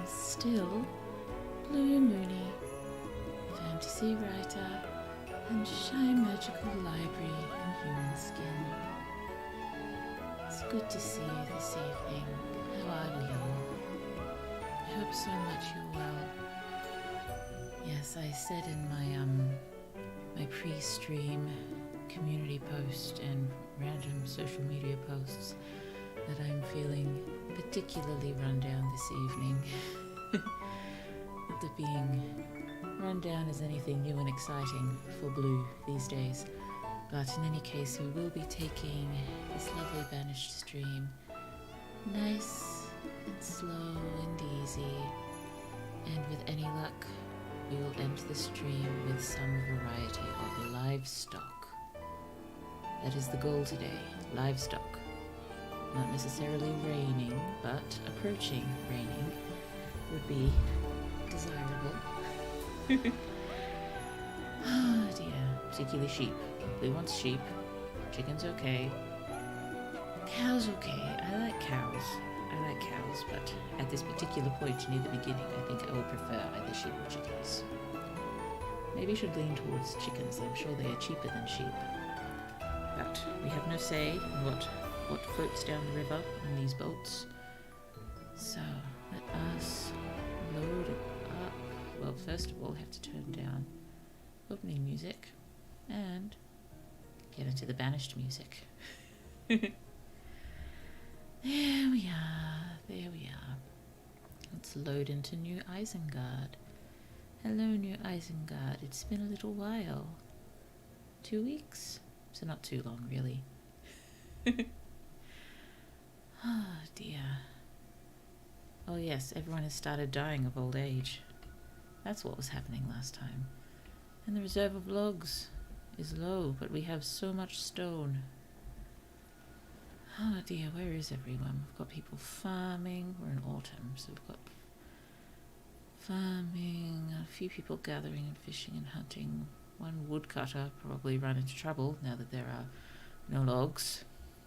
is still Blue Mooney, fantasy writer and shy magical library in human skin. It's good to see you this evening. How are you? I hope so much you're well. Yes, I said in my pre-stream community post and random social media posts that I'm feeling particularly run down this evening. Not that being run down as anything new and exciting for Blue these days, but in any case we will be taking this lovely Banished stream nice and slow and easy, and with any luck we will end the stream with some variety of livestock. That is the goal today, livestock. Not necessarily raining, but approaching raining would be desirable. Oh dear, particularly sheep. Blue wants sheep. Chicken's okay. Cows okay. I like cows, but at this particular point near the beginning, I think I would prefer either sheep or chickens. Maybe I should lean towards chickens. I'm sure they are cheaper than sheep. But we have no say in what floats down the river in these boats. So let us load it up. Well, first of all, we have to turn down opening music and get into the Banished music. There we are. Let's load into New Isengard. Hello, New Isengard. It's been a little while. 2 weeks? So not too long, really. Oh dear. Oh yes, everyone has started dying of old age. That's what was happening last time. And the reserve of logs is low, but we have so much stone. Oh dear, where is everyone? We've got people farming. We're in autumn, so we've got farming, a few people gathering and fishing and hunting. One woodcutter probably run into trouble now that there are no logs.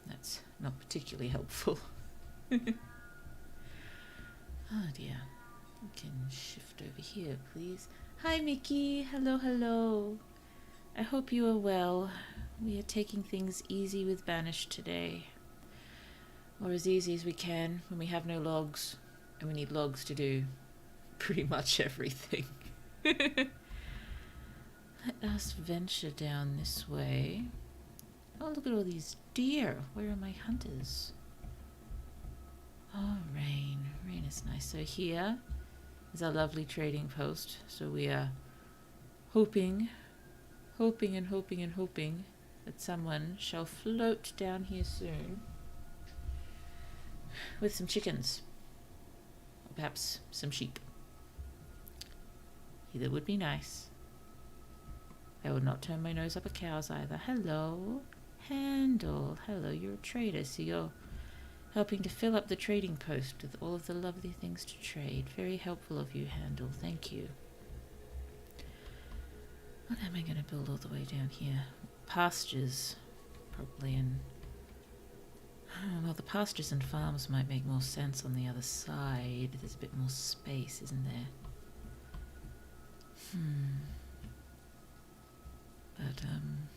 That's not particularly helpful. Oh dear. We can shift over here, please. Hi, Mickey. Hello. I hope you are well. We are taking things easy with Banished today. Or as easy as we can when we have no logs. And we need logs to do pretty much everything. Let us venture down this way. Oh, look at all these deer. Where are my hunters? Oh, rain. Rain is nice. So here is our lovely trading post. So we are hoping that someone shall float down here soon with some chickens. Or perhaps some sheep. Either would be nice. I would not turn my nose up at cows either. Hello, Handel. Hello, you're a trader, so you're helping to fill up the trading post with all of the lovely things to trade. Very helpful of you, Handel. Thank you. What am I going to build all the way down here? Pastures, probably, and well, the pastures and farms might make more sense on the other side. There's a bit more space, isn't there? But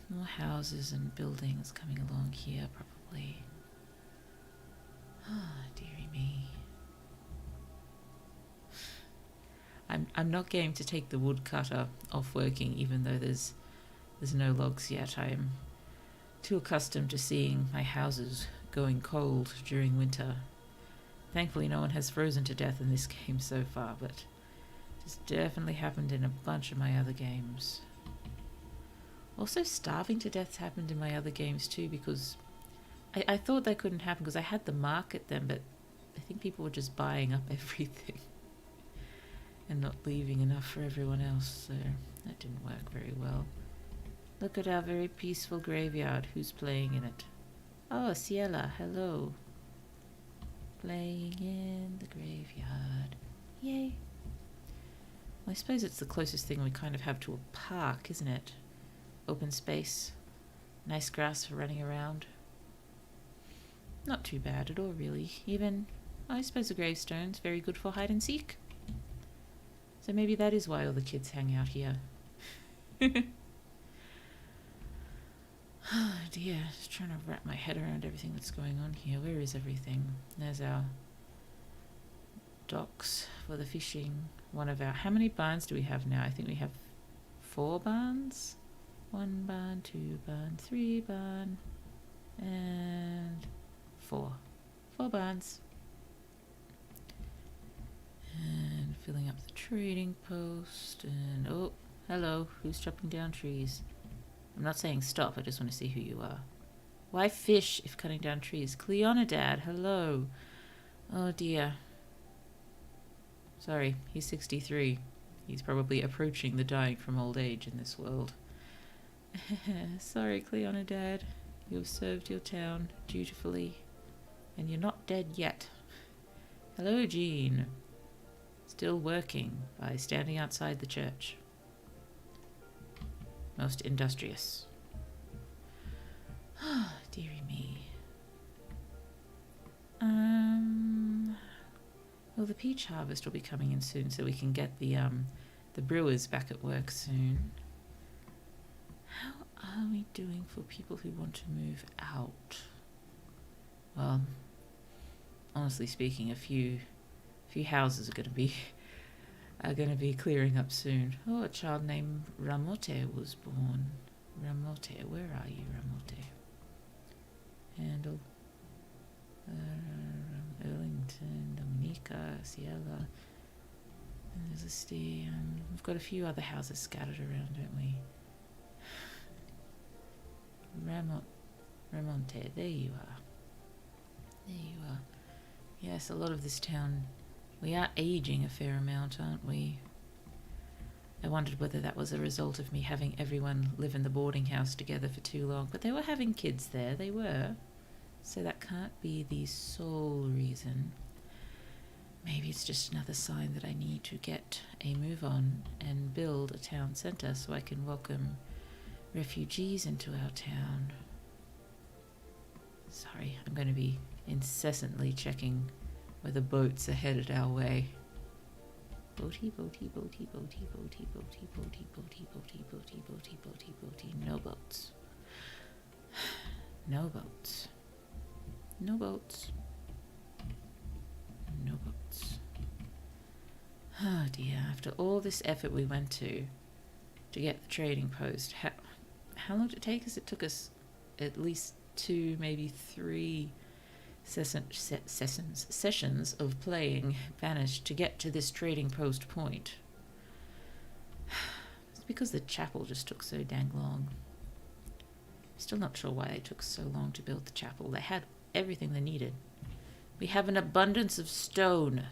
more houses and buildings coming along here, probably. Ah, dearie me. I'm not game to take the woodcutter off working, even though there's no logs yet. I am too accustomed to seeing my houses going cold during winter. Thankfully, no one has frozen to death in this game so far, but it's definitely happened in a bunch of my other games. Also, starving to death happened in my other games too, because I thought that couldn't happen because I had the market then, but I think people were just buying up everything and not leaving enough for everyone else, so that didn't work very well. Look at our very peaceful graveyard. Who's playing in it? Oh, Ciela, hello. Playing in the graveyard. Yay. Well, I suppose it's the closest thing we kind of have to a park, isn't it? Open space. Nice grass for running around. Not too bad at all, really. Even, I suppose the gravestone's very good for hide and seek. So maybe that is why all the kids hang out here. Oh dear, just trying to wrap my head around everything that's going on here. Where is everything? There's our docks for the fishing. One of our... How many barns do we have now? I think we have 4 barns. 1 barn, 2 barn, 3 barn, and 4. 4 barns. And filling up the trading post. And oh, hello, who's chopping down trees? I'm not saying stop, I just want to see who you are. Why fish if cutting down trees? Cleonidad, hello. Oh dear. Sorry, he's 63. He's probably approaching the dying from old age in this world. Sorry, Cleonidad. You have served your town dutifully, and you're not dead yet. Hello, Jean. Still working by standing outside the church. Most industrious. Ah, dearie me. Well, the peach harvest will be coming in soon, so we can get the brewers back at work soon. How are we doing for people who want to move out? Well, honestly speaking, a few houses are going to be clearing up soon. Oh, a child named Ramote was born. Ramote, where are you, Ramote? Handle. Erlington, Dominica, Ciela. And there's a stay. We've got a few other houses scattered around, don't we? Ramonte, there you are. There you are. Yes, a lot of this town. We are aging a fair amount, aren't we? I wondered whether that was a result of me having everyone live in the boarding house together for too long. But they were having kids there, they were. So that can't be the sole reason. Maybe it's just another sign that I need to get a move on and build a town centre so I can welcome refugees into our town. Sorry, I'm going to be incessantly checking whether boats are headed our way. Boaty, boaty, boaty, boaty, boaty, boaty, boaty, boaty, boaty, boaty, boaty, boaty, boaty. No boats. No boats. No boats. No boats. Oh dear, after all this effort we went to get the trading post, how long did it take us? It took us at least 2, maybe 3 sessions of playing Banished to get to this trading post point. It's because the chapel just took so dang long. Still not sure why it took so long to build the chapel. They had everything they needed. We have an abundance of stone.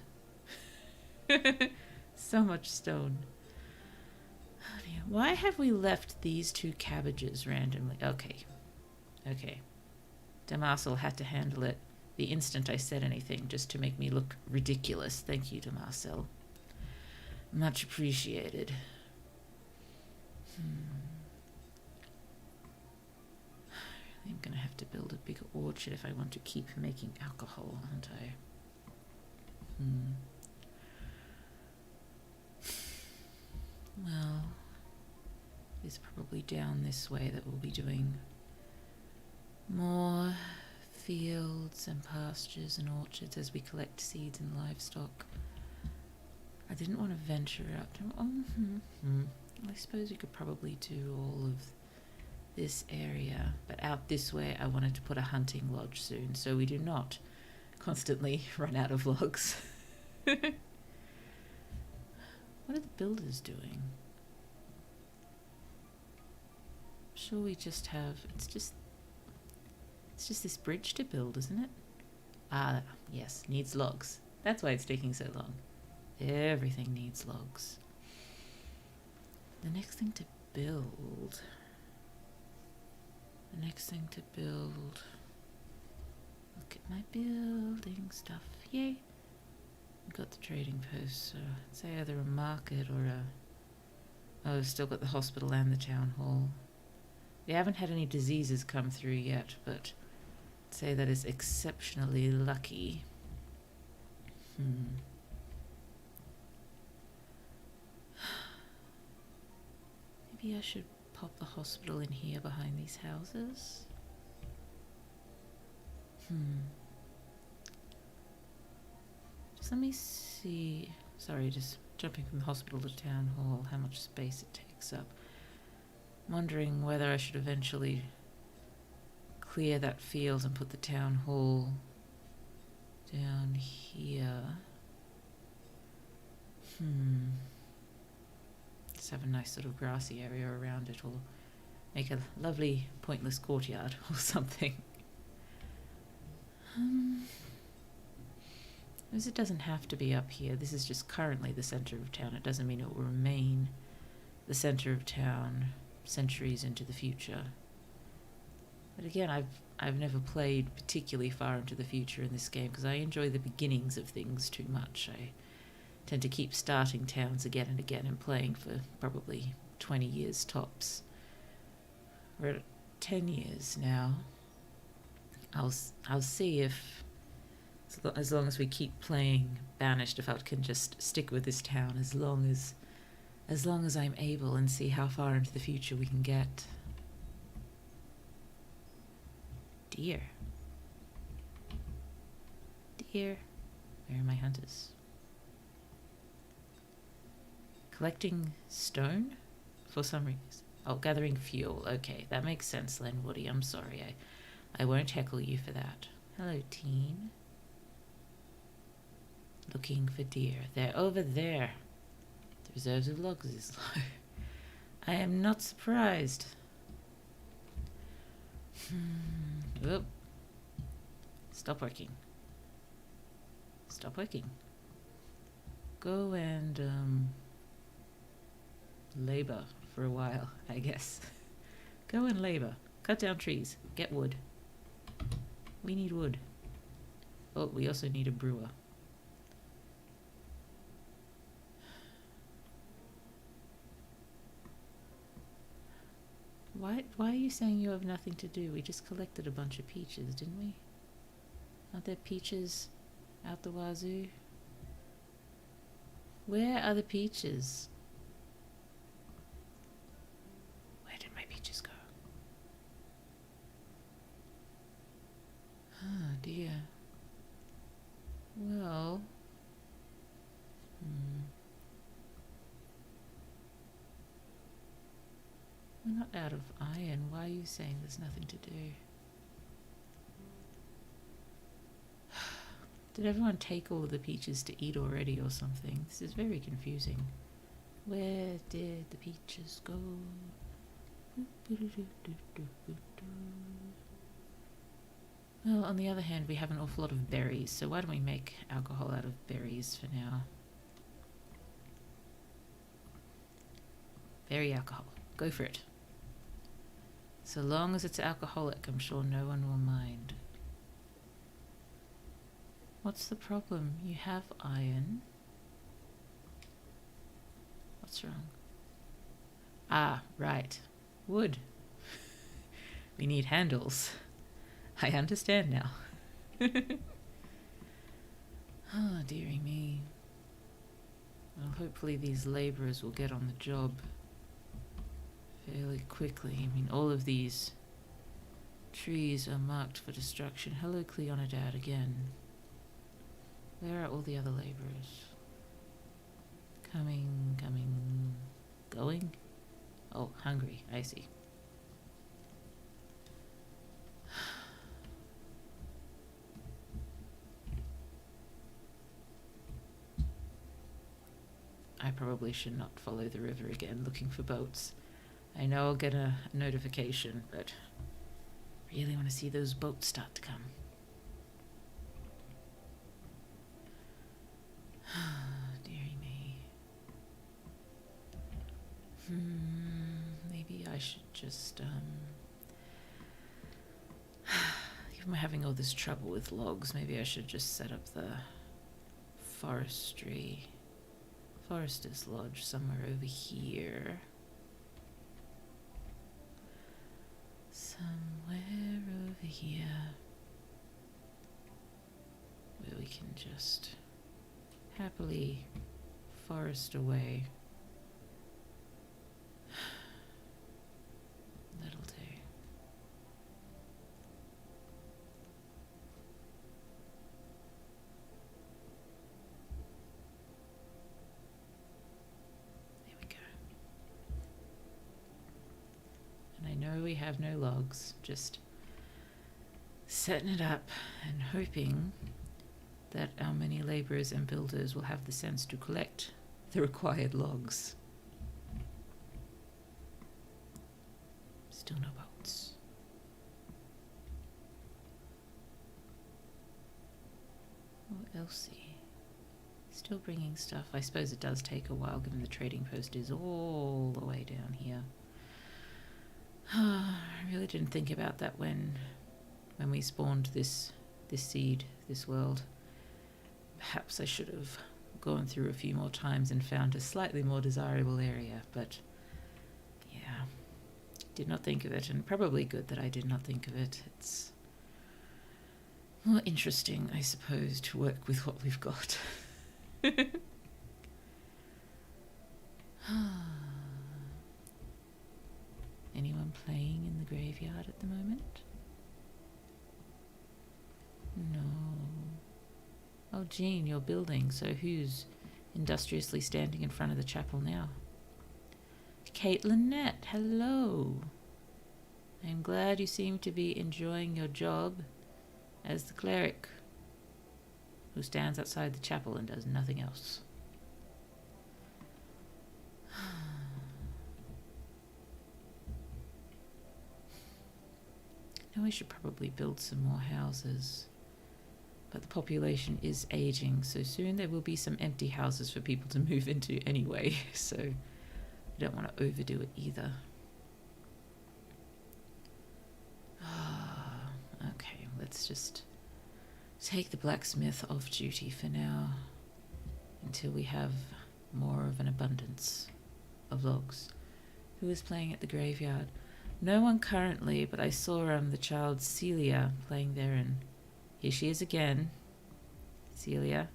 So much stone. Oh dear. Why have we left these 2 cabbages randomly? Okay. Damarsel had to handle it the instant I said anything, just to make me look ridiculous. Thank you, Damarsel. Much appreciated. I'm going to have to build a big orchard if I want to keep making alcohol, aren't I? Well, it's probably down this way that we'll be doing more fields and pastures and orchards as we collect seeds and livestock. I didn't want to venture out. I suppose we could probably do all of this area, but out this way I wanted to put a hunting lodge soon so we do not constantly run out of logs. What are the builders doing? I'm sure we just have... It's just this bridge to build, isn't it? Ah, yes, needs logs. That's why it's taking so long. Everything needs logs. The next thing to build... Look at my building stuff. Yay! We've got the trading post, so I'd say either a market or a... Oh, we've still got the hospital and the town hall. We haven't had any diseases come through yet, but I'd say that is exceptionally lucky. Maybe I should pop the hospital in here behind these houses. Just let me see. Sorry, just jumping from the hospital to town hall, how much space it takes up. I'm wondering whether I should eventually clear that field and put the town hall down here. Just have a nice sort of grassy area around it, or make a lovely pointless courtyard or something. Because it doesn't have to be up here. This is just currently the center of town. It doesn't mean it will remain the center of town centuries into the future. But again, I've never played particularly far into the future in this game because I enjoy the beginnings of things too much. I tend to keep starting towns again and again and playing for probably 20 years tops. We're at 10 years now. I'll see if, as long as we keep playing Banished, if I can just stick with this town as long as I'm able, and see how far into the future we can get. Deer. Deer. Where are my hunters? Collecting stone? For some reason. Oh, gathering fuel. Okay, that makes sense, Len Woody. I'm sorry. I won't heckle you for that. Hello, teen. Looking for deer. They're over there. The reserves of logs is low. I am not surprised. Oop. Stop working. Stop working. Go and labor for a while, I guess. Go and labor. Cut down trees. Get wood. We need wood. Oh, we also need a brewer. Why are you saying you have nothing to do? We just collected a bunch of peaches, didn't we? Aren't there peaches out the wazoo? Where are the peaches? Where did my peaches go? Oh dear. Well... We're not out of iron. Why are you saying there's nothing to do? Did everyone take all of the peaches to eat already or something? This is very confusing. Where did the peaches go? Well, on the other hand, we have an awful lot of berries, so why don't we make alcohol out of berries for now? Berry alcohol. Go for it. So long as it's alcoholic, I'm sure no one will mind. What's the problem? You have iron. What's wrong? Ah, right. Wood. We need handles. I understand now. Oh, dearie me. Well, hopefully these labourers will get on the job fairly quickly. I mean, all of these trees are marked for destruction. Hello, Cleonidad again. Where are all the other labourers? Coming, going? Oh, hungry, I see. I probably should not follow the river again looking for boats. I know I'll get a notification, but I really want to see those boats start to come. Dearie me. Maybe I should just, if I'm having all this trouble with logs, maybe I should just set up the Forester's Lodge somewhere over here. Somewhere over here. Where we can just happily forest away. we have no logs. Just setting it up and hoping that our many labourers and builders will have the sense to collect the required logs. Still no boats. Oh, Elsie. Still bringing stuff. I suppose it does take a while given the trading post is all the way down here. I really didn't think about that when we spawned this seed, this world. Perhaps I should have gone through a few more times and found a slightly more desirable area, but yeah, did not think of it, and probably good that I did not think of it. It's more interesting, I suppose, to work with what we've got. Anyone playing in the graveyard at the moment? No. Oh, Jean, you're building, so who's industriously standing in front of the chapel now? Caitlin, hello. I'm glad you seem to be enjoying your job as the cleric who stands outside the chapel and does nothing else. Now we should probably build some more houses. But the population is aging, so soon there will be some empty houses for people to move into anyway, so we don't want to overdo it either. Okay, let's just take the blacksmith off duty for now until we have more of an abundance of logs. Who is playing at the graveyard? No one currently, but I saw the child Celia playing there, and here she is again. Celia,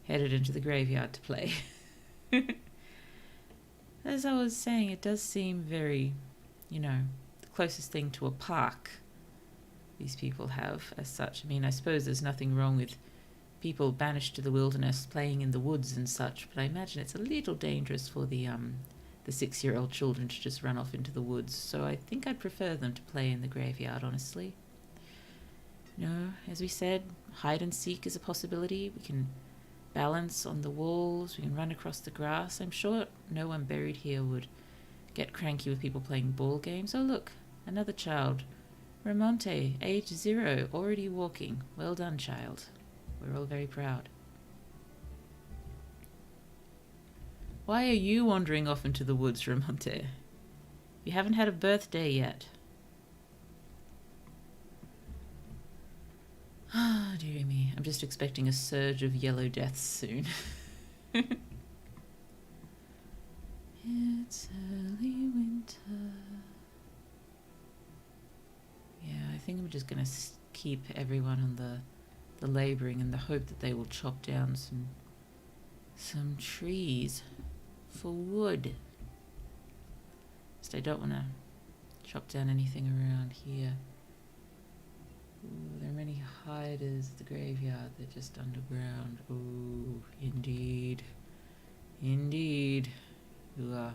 headed into the graveyard to play. As I was saying, it does seem very, the closest thing to a park these people have as such. I mean, I suppose there's nothing wrong with people banished to the wilderness playing in the woods and such, but I imagine it's a little dangerous for the 6-year-old children to just run off into the woods, so I think I'd prefer them to play in the graveyard, honestly. As we said, hide and seek is a possibility. We can balance on the walls, we can run across the grass. I'm sure no one buried here would get cranky with people playing ball games. Oh look, another child. Ramonte, age 0, already walking. Well done, child. We're all very proud. Why are you wandering off into the woods, Ramonte? You haven't had a birthday yet. Ah, dearie me. I'm just expecting a surge of yellow deaths soon. It's early winter. Yeah, I think I'm just going to keep everyone on the labouring in the hope that they will chop down some trees for wood. Just I don't want to chop down anything around here. Ooh, there are many hiders at the graveyard. They're just underground. Ooh, indeed. Indeed. Ooh,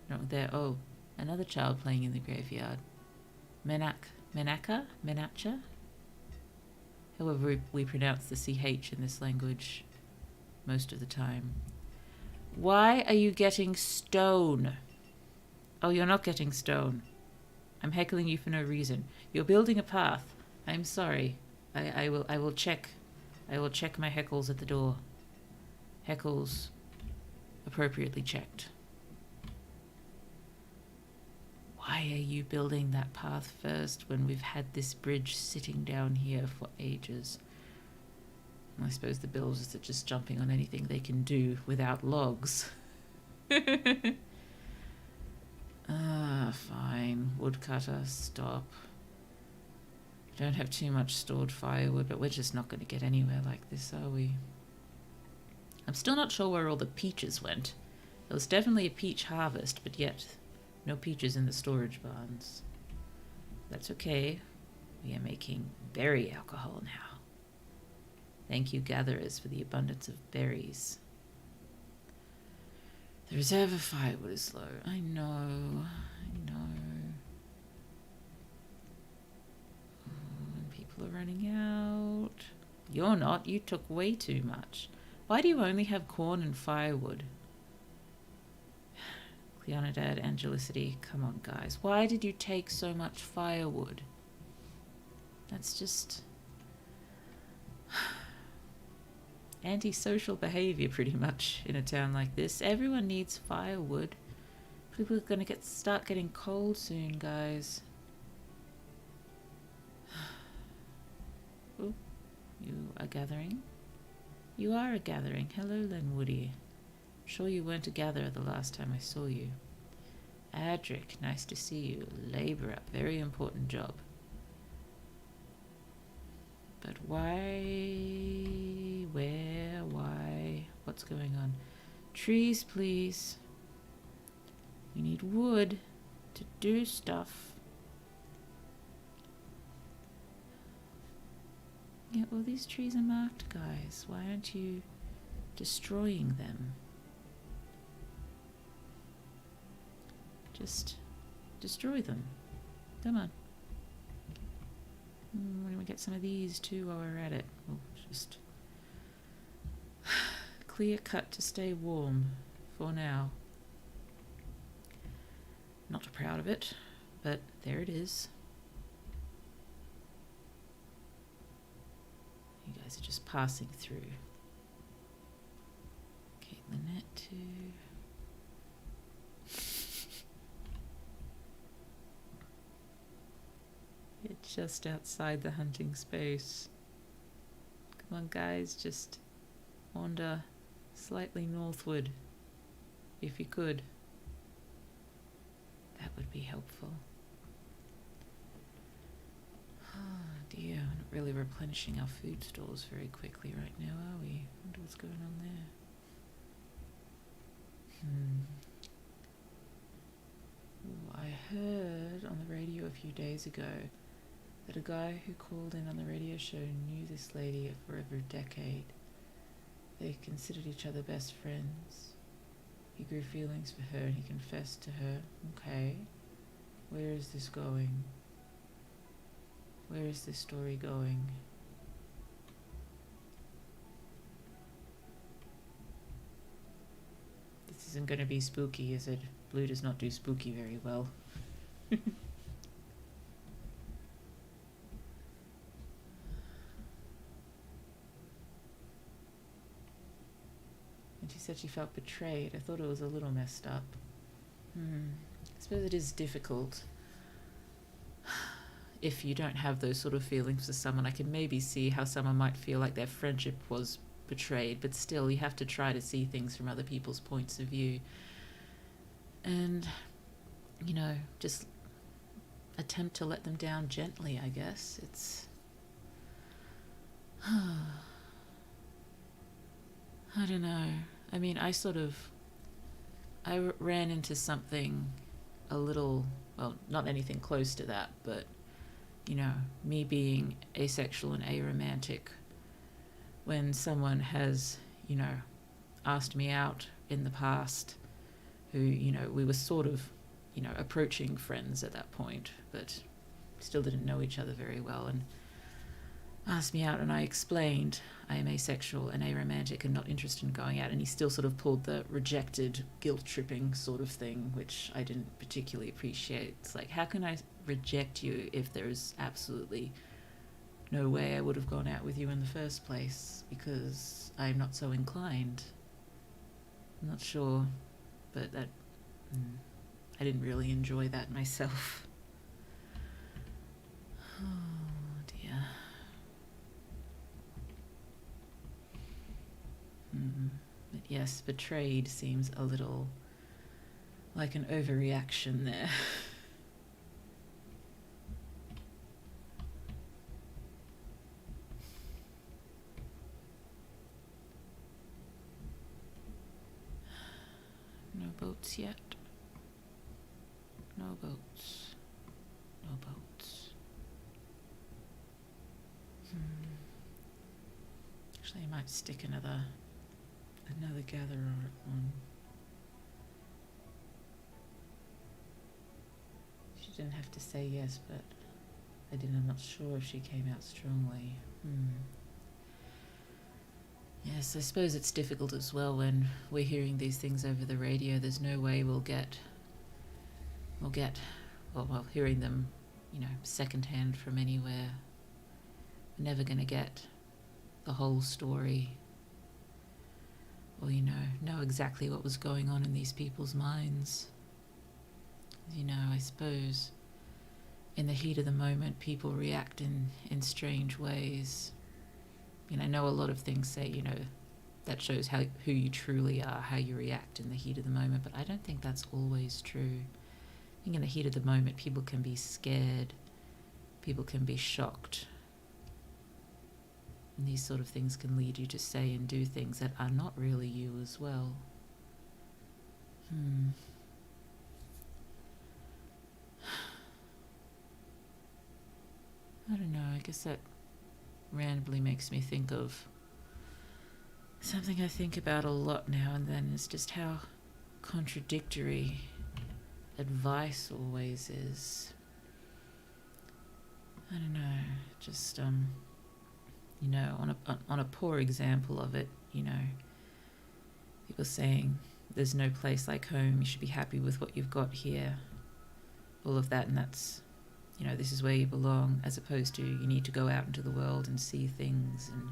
not there. Oh, another child playing in the graveyard. Menacha? However we pronounce the CH in this language most of the time. Why are you getting stone? Oh, you're not getting stone. I'm heckling you for no reason. You're building a path. I'm sorry. I will check. I will check my heckles at the door. Heckles appropriately checked. Why are you building that path first when we've had this bridge sitting down here for ages? I suppose the builders are just jumping on anything they can do without logs. Fine. Woodcutter, stop. Don't have too much stored firewood, but we're just not going to get anywhere like this, are we? I'm still not sure where all the peaches went. There was definitely a peach harvest, but yet no peaches in the storage barns. That's okay. We are making berry alcohol now. Thank you, gatherers, for the abundance of berries. The reserve of firewood is low. I know. People are running out. You're not. You took way too much. Why do you only have corn and firewood? Cleonidad, Angelicity. Come on, guys. Why did you take so much firewood? That's just antisocial behavior pretty much in a town like this. Everyone needs firewood. People are going to start getting cold soon, guys. Oh, you are gathering? You are a gathering. Hello, Lenwoody. Sure you weren't a gatherer the last time I saw you. Adric, nice to see you. Labor up, very important job. But why? Where? Why? What's going on? Trees, please. We need wood to do stuff. Yeah, all these trees are marked, guys. Why aren't you destroying them? Just destroy them. Come on. Why don't we get some of these too while we're at it? We'll just clear cut to stay warm for now. Not proud of it, but there it is. You guys are just passing through. Okay, Lynette too. It's just outside the hunting space. Come on, guys, just wander slightly northward, if you could. That would be helpful. Oh dear, we're not really replenishing our food stores very quickly right now, are we? I wonder what's going on there. Ooh, I heard on the radio a few days ago that a guy who called in on the radio show knew this lady for over a decade. They considered each other best friends. He grew feelings for her and he confessed to her. Okay, where is this going? Where is this story going? This isn't going to be spooky, is it? Blue does not do spooky very well. And she said she felt betrayed. I thought it was a little messed up. I suppose it is difficult. If you don't have those sort of feelings for someone, I can maybe see how someone might feel like their friendship was betrayed, but still you have to try to see things from other people's points of view. And, you know, just attempt to let them down gently, I guess. It's... I don't know. I mean, I ran into something a little, well, not anything close to that, but, you know, me being asexual and aromantic, when someone has, you know, asked me out in the past, who, you know, we were sort of, you know, approaching friends at that point, but still didn't know each other very well, and asked me out, and I explained I am asexual and aromantic and not interested in going out, and he still sort of pulled the rejected, guilt-tripping sort of thing, which I didn't particularly appreciate. It's like, how can I reject you if there's absolutely no way I would have gone out with you in the first place, because I'm not so inclined? I'm not sure, but that I didn't really enjoy that myself. Oh dear. But yes, betrayed seems a little like an overreaction there. No boats yet. No boats. No boats. Actually, I might stick another gatherer on. She didn't have to say yes, but I'm not sure if she came out strongly. Yes, I suppose it's difficult as well when we're hearing these things over the radio. There's no way we'll get, hearing them, secondhand from anywhere. We're never going to get the whole story, or, know exactly what was going on in these people's minds. I suppose in the heat of the moment, people react in strange ways. I know a lot of things say, that shows who you truly are, how you react in the heat of the moment, but I don't think that's always true. I think in the heat of the moment, people can be scared, people can be shocked, and these sort of things can lead you to say and do things that are not really you as well. I don't know, I guess that randomly makes me think of something I think about a lot now and then, is just how contradictory advice always is. I don't know, just on a poor example of it, people saying there's no place like home, you should be happy with what you've got here, all of that, and that's, this is where you belong, as opposed to you need to go out into the world and see things and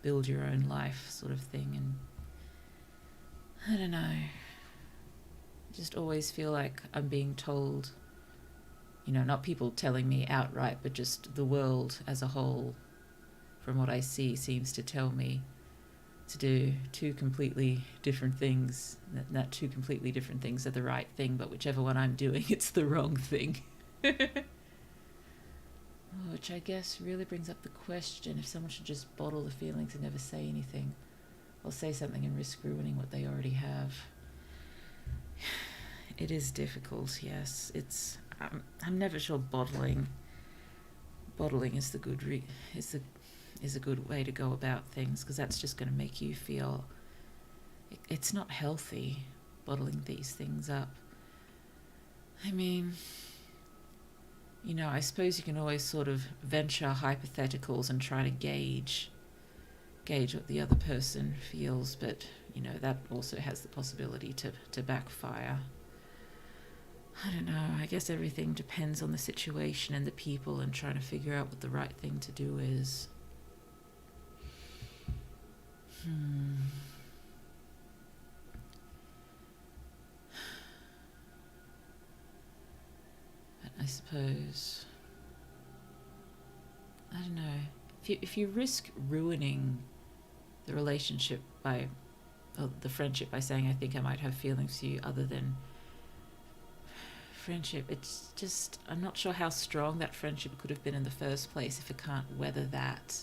build your own life, sort of thing. And I don't know, I just always feel like I'm being told, not people telling me outright, but just the world as a whole, from what I see, seems to tell me to do two completely different things. That two completely different things are the right thing, but whichever one I'm doing, it's the wrong thing. Which I guess really brings up the question, if someone should just bottle the feelings and never say anything, or say something and risk ruining what they already have. It is difficult, yes. I'm never sure bottling is the good is a good way to go about things, because that's just going to make you feel it's not healthy, bottling these things up. I mean, I suppose you can always sort of venture hypotheticals and try to gauge what the other person feels, but that also has the possibility to backfire. I don't know, I guess everything depends on the situation and the people, and trying to figure out what the right thing to do is. But I suppose, I don't know, if you risk ruining the relationship the friendship by saying, I think I might have feelings for you other than friendship, it's just, I'm not sure how strong that friendship could have been in the first place if it can't weather that.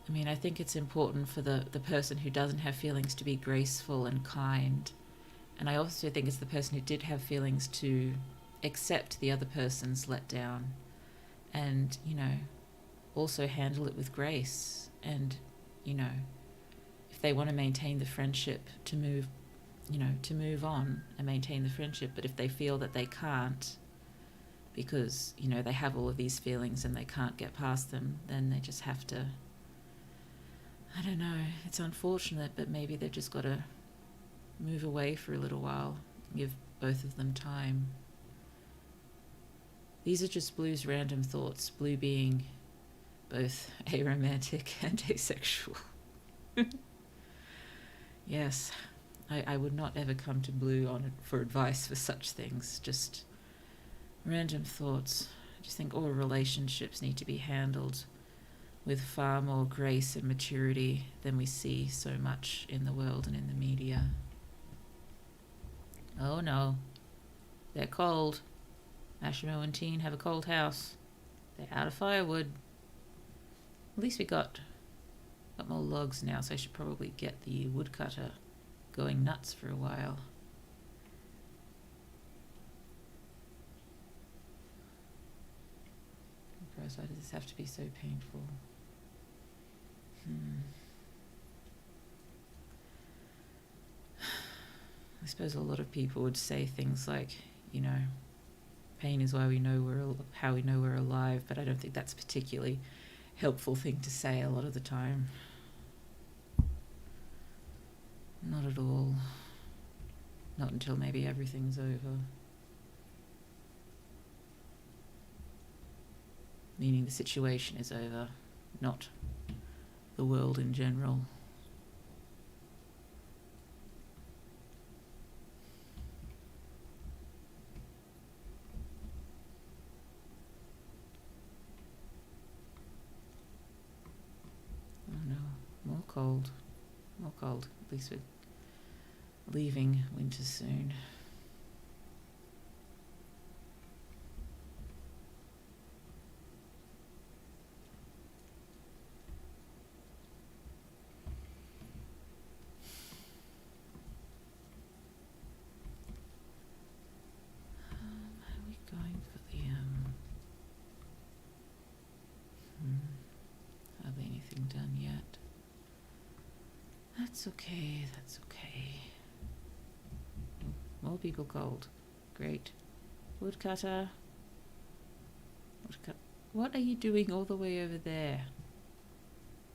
I mean, I think it's important for the person who doesn't have feelings to be graceful and kind, and I also think it's the person who did have feelings to accept the other person's letdown, and also handle it with grace, and if they want to maintain the friendship, to move on and maintain the friendship. But if they feel that they can't, because they have all of these feelings and they can't get past them, then they just have to, I don't know, it's unfortunate, but maybe they've just got to move away for a little while, give both of them time. These are just Blue's random thoughts, Blue being both aromantic and asexual. Yes, I would not ever come to Blue for advice for such things, just random thoughts. I just think all relationships need to be handled with far more grace and maturity than we see so much in the world and in the media. Oh no, they're cold. Ashimo and Teen have a cold house. They're out of firewood. At least we got more logs now, so I should probably get the woodcutter going nuts for a while. Gross, why does this have to be so painful? I suppose a lot of people would say things like, Pain is why we know how we know we're alive, but I don't think that's a particularly helpful thing to say a lot of the time. Not at all. Not until maybe everything's over. Meaning the situation is over, not the world in general. Oh no, more cold. More cold. At least we're leaving winter soon. Are we going for the hardly anything done yet. That's okay, that's okay. Oh, more people cold. Great. Woodcutter. What are you doing all the way over there?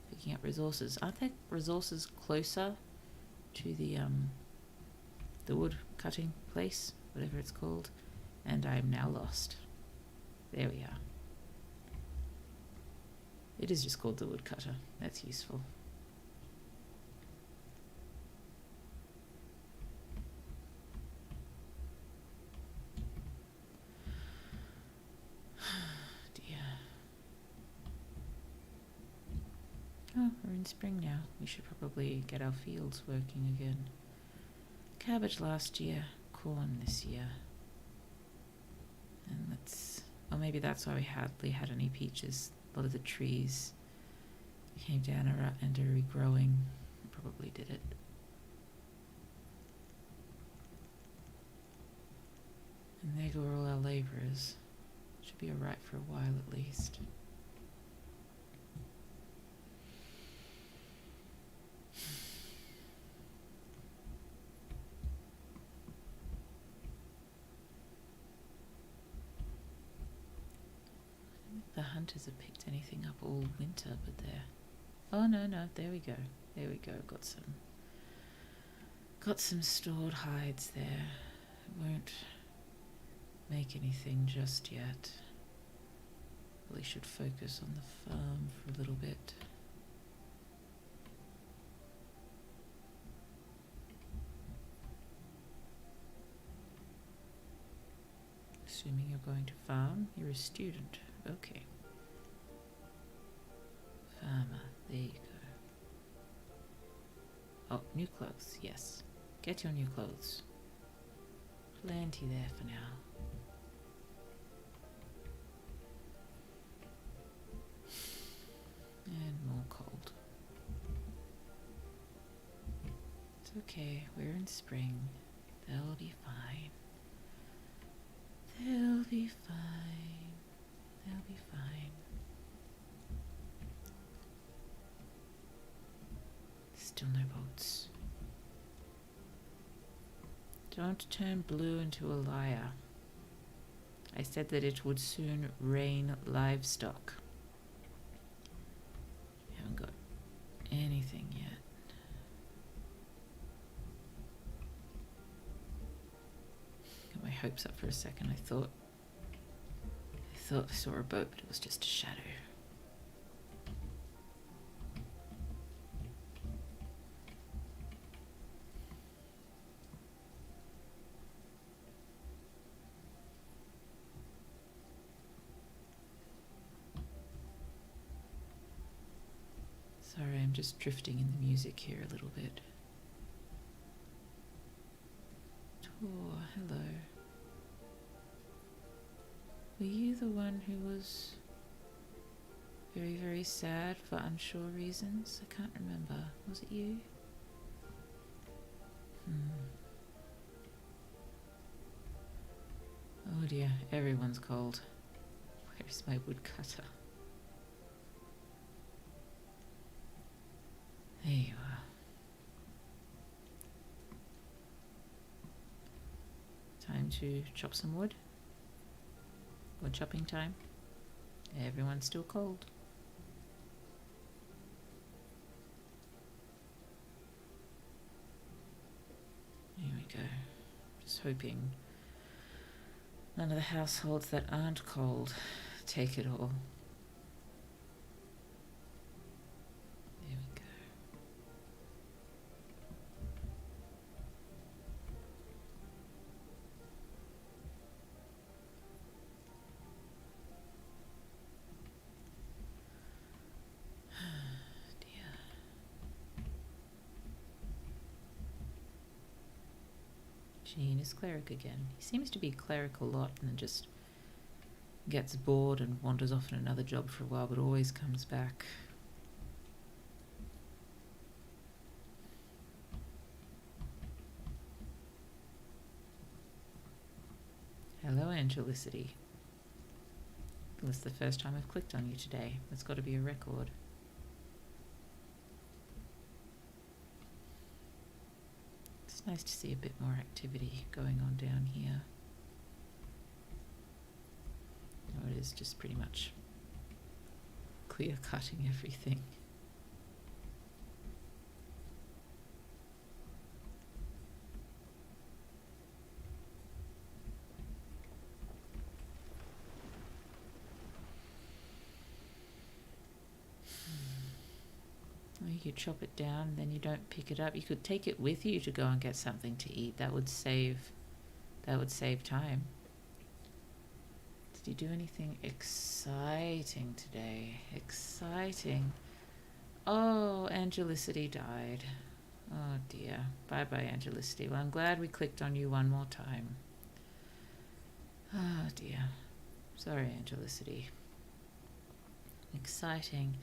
Picking up resources. Aren't there resources closer to the wood cutting place? Whatever it's called. And I'm now lost. There we are. It is just called the woodcutter. That's useful. Dear. Oh, we're in spring now. We should probably get our fields working again. Cabbage last year, corn this year. And or maybe that's why we hardly had any peaches. A lot of the trees came down and are regrowing. Probably did it. And there go all our labourers. Should be alright for a while at least. The hunters have picked anything up all winter, but they're... Oh, no, there we go. There we go. Got some stored hides there. Won't make anything just yet. Probably should focus on the farm for a little bit. Assuming you're going to farm, you're a student. Okay. Farmer, there you go. Oh, new clothes, yes. Get your new clothes. Plenty there for now. And more cold. It's okay, we're in spring. They'll be fine. They'll be fine. They'll be fine. Still no boats. Don't turn blue into a liar. I said that it would soon rain livestock. We haven't got anything yet. Got my hopes up for a second. I thought I saw a boat, but it was just a shadow. Sorry, I'm just drifting in the music here a little bit. Oh, hello. Were you the one who was very, very sad for unsure reasons? I can't remember. Was it you? Oh dear, everyone's cold. Where's my woodcutter? There you are. Time to chop some wood. wood chopping time. Everyone's still cold. Here we go. Just hoping none of the households that aren't cold take it all. There we go. Dear. Jean is cleric again. He seems to be cleric a lot and then just gets bored and wanders off on another job for a while, but always comes back. Hello, Angelicity. This is the first time I've clicked on you today. That's got to be a record. It's nice to see a bit more activity going on down here. Or it is just pretty much clear cutting everything. You could chop it down, then you don't pick it up. You could take it with you to go and get something to eat. That would save time. Did you do anything exciting today? Exciting. Oh, Angelicity died. Oh dear. Bye-bye, Angelicity. Well, I'm glad we clicked on you one more time. Oh dear. Sorry, Angelicity. Exciting.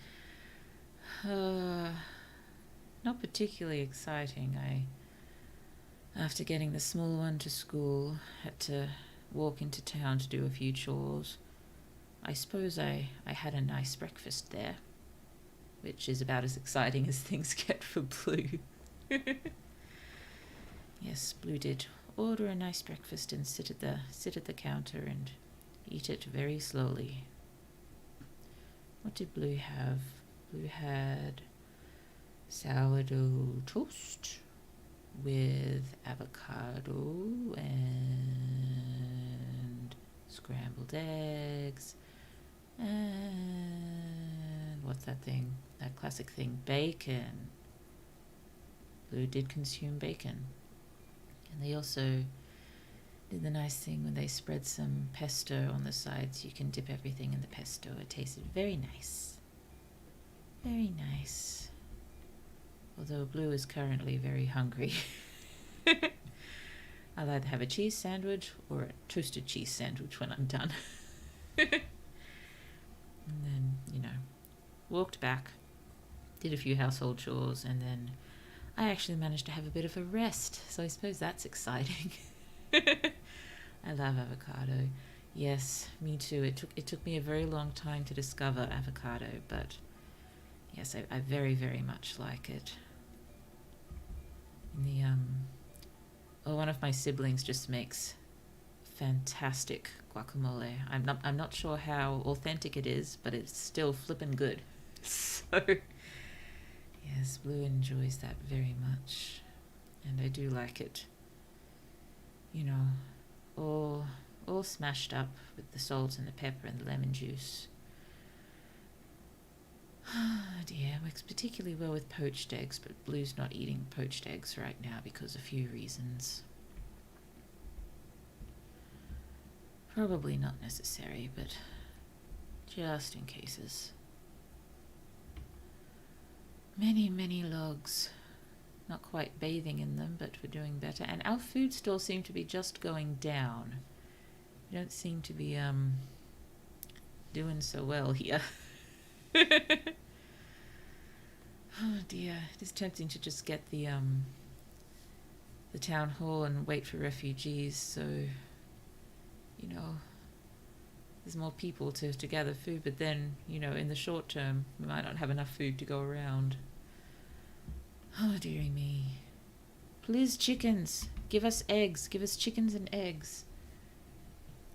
Not particularly exciting. After getting the small one to school, had to walk into town to do a few chores. I suppose I had a nice breakfast there, which is about as exciting as things get for Blue. Yes, Blue did order a nice breakfast and sit at the counter and eat it very slowly. What did Blue have? Blue had sourdough toast with avocado and scrambled eggs and what's that thing? That classic thing, bacon. Blue did consume bacon. And they also did the nice thing when they spread some pesto on the sides. You can dip everything in the pesto. It tasted very nice. Very nice. Although Blue is currently very hungry. I'll either have a cheese sandwich or a toasted cheese sandwich when I'm done. And then, walked back, did a few household chores, and then I actually managed to have a bit of a rest. So I suppose that's exciting. I love avocado. Yes, me too. It took me a very long time to discover avocado, but yes, I very, very much like it. One of my siblings just makes fantastic guacamole. I'm not sure how authentic it is, but it's still flippin' good. So yes, Blue enjoys that very much, and I do like it. All smashed up with the salt and the pepper and the lemon juice. Oh dear, works particularly well with poached eggs, but Blue's not eating poached eggs right now because of a few reasons. Probably not necessary, but just in cases. Many, many logs. Not quite bathing in them, but we're doing better. And our food stores seem to be just going down. We don't seem to be doing so well here. Oh dear, it is tempting to just get the town hall and wait for refugees, so there's more people to gather food, but then in the short term we might not have enough food to go around. Oh dearie me. Please, chickens, give us eggs, give us chickens and eggs.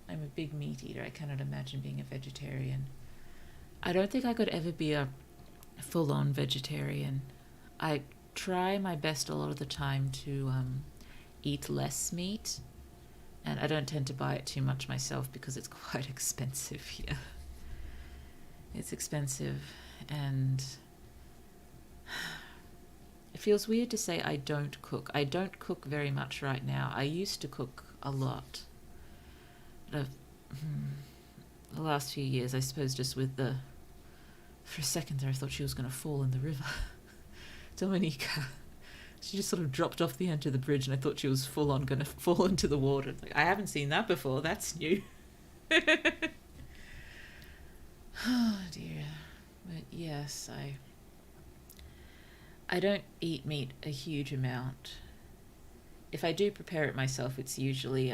I'm a big meat eater. I cannot imagine being a vegetarian. I don't think I could ever be a full-on vegetarian. I try my best a lot of the time to eat less meat, and I don't tend to buy it too much myself because it's quite expensive here. It's expensive, and it feels weird to say I don't cook. I don't cook very much right now. I used to cook a lot. But the last few years, I suppose, just with the... For a second there, I thought she was going to fall in the river. Dominica. She just sort of dropped off the end of the bridge, and I thought she was full on going to fall into the water. Like, I haven't seen that before. That's new. Oh dear. But yes, I don't eat meat a huge amount. If I do prepare it myself, it's usually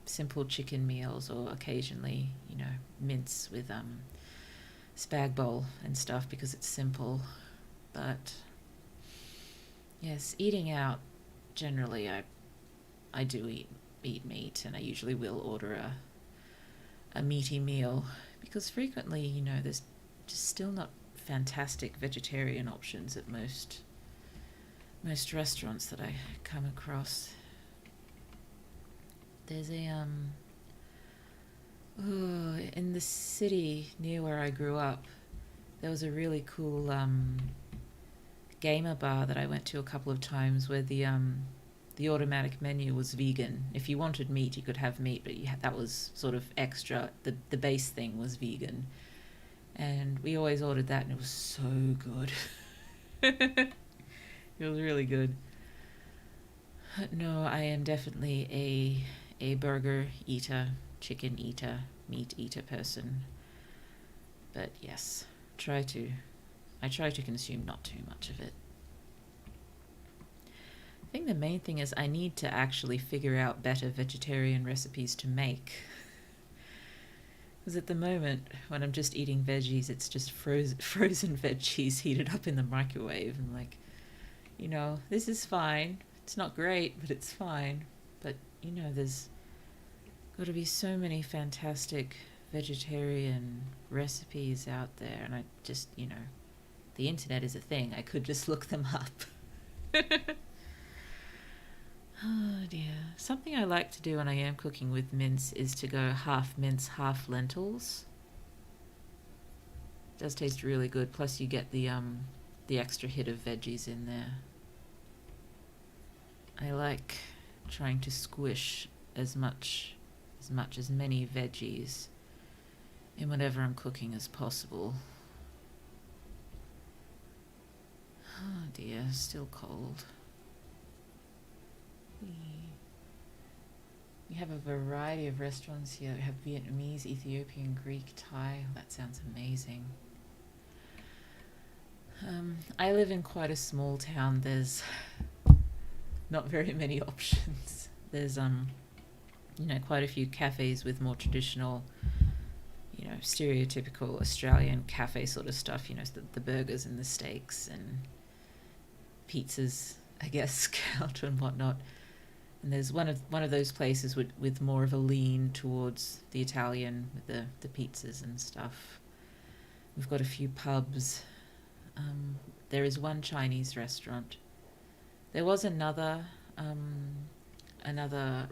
simple chicken meals, or occasionally, mince with spag bowl and stuff because it's simple. But yes, eating out, generally I do eat meat, and I usually will order a meaty meal because frequently, there's just still not fantastic vegetarian options at most restaurants that I come across. There's in the city near where I grew up, there was a really cool gamer bar that I went to a couple of times where the automatic menu was vegan. If you wanted meat, you could have meat, but that was sort of extra. The base thing was vegan. And we always ordered that, and it was so good. It was really good. No, I am definitely a burger eater, chicken eater, meat eater person. But yes, I try to consume not too much of it. I think the main thing is I need to actually figure out better vegetarian recipes to make. Because at the moment, when I'm just eating veggies, it's just frozen veggies heated up in the microwave. And this is fine. It's not great, but it's fine. But, there's got to be so many fantastic vegetarian recipes out there. And I just, the internet is a thing. I could just look them up. Oh dear. Something I like to do when I am cooking with mince is to go half mince, half lentils. It does taste really good. Plus you get the extra hit of veggies in there. I like trying to squish as many veggies in whatever I'm cooking as possible. Oh dear, still cold. We have a variety of restaurants here. We have Vietnamese, Ethiopian, Greek, Thai. That sounds amazing. I live in quite a small town. There's not very many options. There's quite a few cafes with more traditional, stereotypical Australian cafe sort of stuff. The burgers and the steaks and pizzas, I guess, count and whatnot. And there's one of those places with more of a lean towards the Italian, with the pizzas and stuff. We've got a few pubs. There is one Chinese restaurant. There was another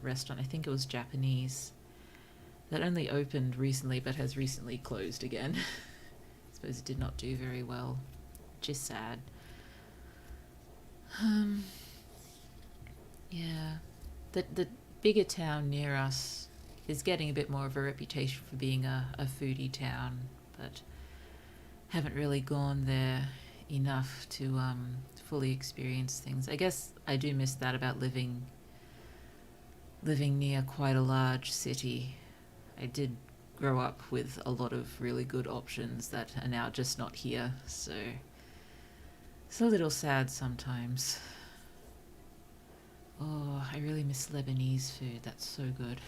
restaurant, I think it was Japanese, that only opened recently but has recently closed again. I suppose it did not do very well, which is sad. Yeah. The bigger town near us is getting a bit more of a reputation for being a foodie town, but haven't really gone there enough to fully experience things. I guess I do miss that about living near quite a large city. I did grow up with a lot of really good options that are now just not here, so it's a little sad sometimes. Oh, I really miss Lebanese food. That's so good.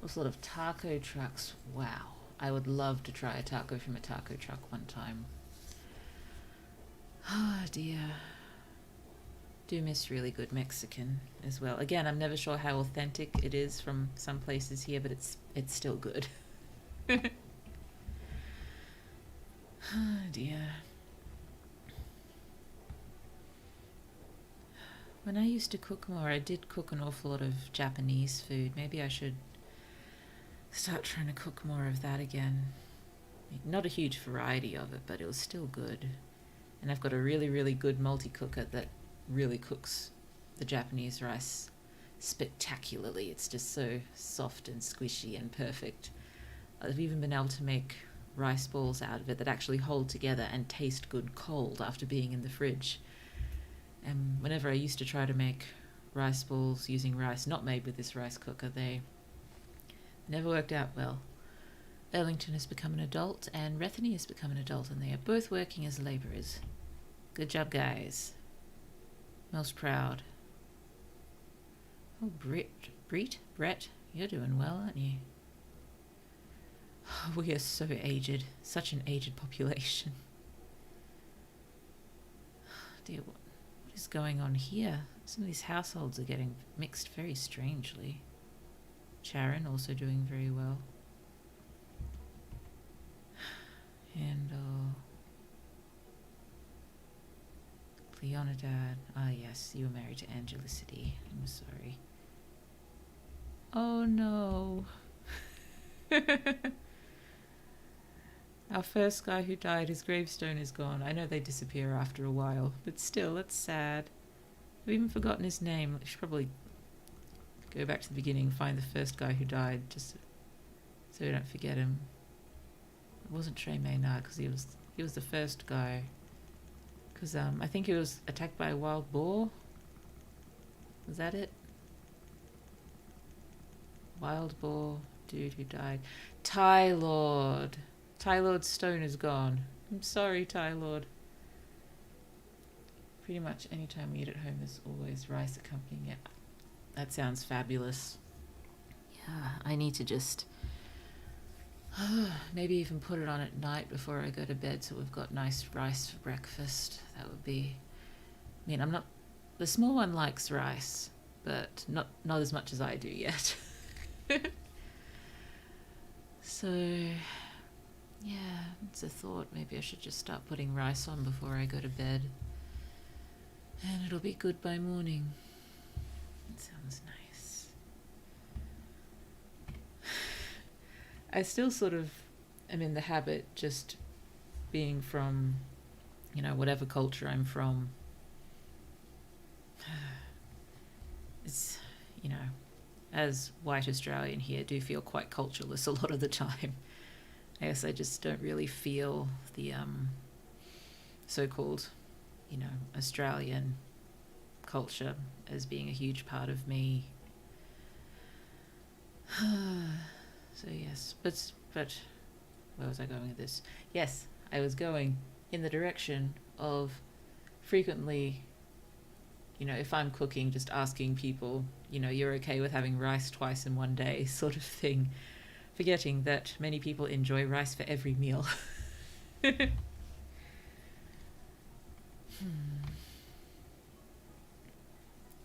Also a lot of taco trucks. Wow. I would love to try a taco from a taco truck one time. Oh dear. do miss really good Mexican as well. Again, I'm never sure how authentic it is from some places here, but it's still good. Oh dear. When I used to cook more, I did cook an awful lot of Japanese food. Maybe I should start trying to cook more of that again. Not a huge variety of it, but it was still good. And I've got a really, really good multi-cooker that really cooks the Japanese rice spectacularly. It's just so soft and squishy and perfect. I've even been able to make rice balls out of it that actually hold together and taste good cold after being in the fridge. And whenever I used to try to make rice balls using rice not made with this rice cooker, they never worked out well. Ellington has become an adult and Rethany has become an adult, and they are both working as labourers. Good job, guys. Most proud. Oh, Brett, you're doing well, aren't you? Oh, we are so aged. Such an aged population. Dear, what is going on here? Some of these households are getting mixed very strangely. Sharon also doing very well. Handel. Cleonidad. Ah, yes, you were married to Angelicity. I'm sorry. Oh no. Our first guy who died, his gravestone is gone. I know they disappear after a while, but still, it's sad. I've even forgotten his name. I should probably go back to the beginning and find the first guy who died, just so we don't forget him. It wasn't Trey Maynard, because he was the first guy. Because I think he was attacked by a wild boar. Was that it? Wild boar dude who died. Ty Lord. Ty Lord's stone is gone. I'm sorry, Ty Lord. Pretty much any time we eat at home, there's always rice accompanying it. That sounds fabulous. Yeah, I need to just maybe even put it on at night before I go to bed, so we've got nice rice for breakfast. That would be... I mean, I'm not... The small one likes rice, but not as much as I do yet. So, yeah, it's a thought. Maybe I should just start putting rice on before I go to bed. And it'll be good by morning. It sounds nice. I still sort of am in the habit, just being from, whatever culture I'm from. It's, as white Australian here, do feel quite cultureless a lot of the time. I guess I just don't really feel the so-called, Australian culture as being a huge part of me. So yes, but where was I going with this? Yes, I was going in the direction of frequently, if I'm cooking, just asking people, you're okay with having rice twice in one day, sort of thing, forgetting that many people enjoy rice for every meal.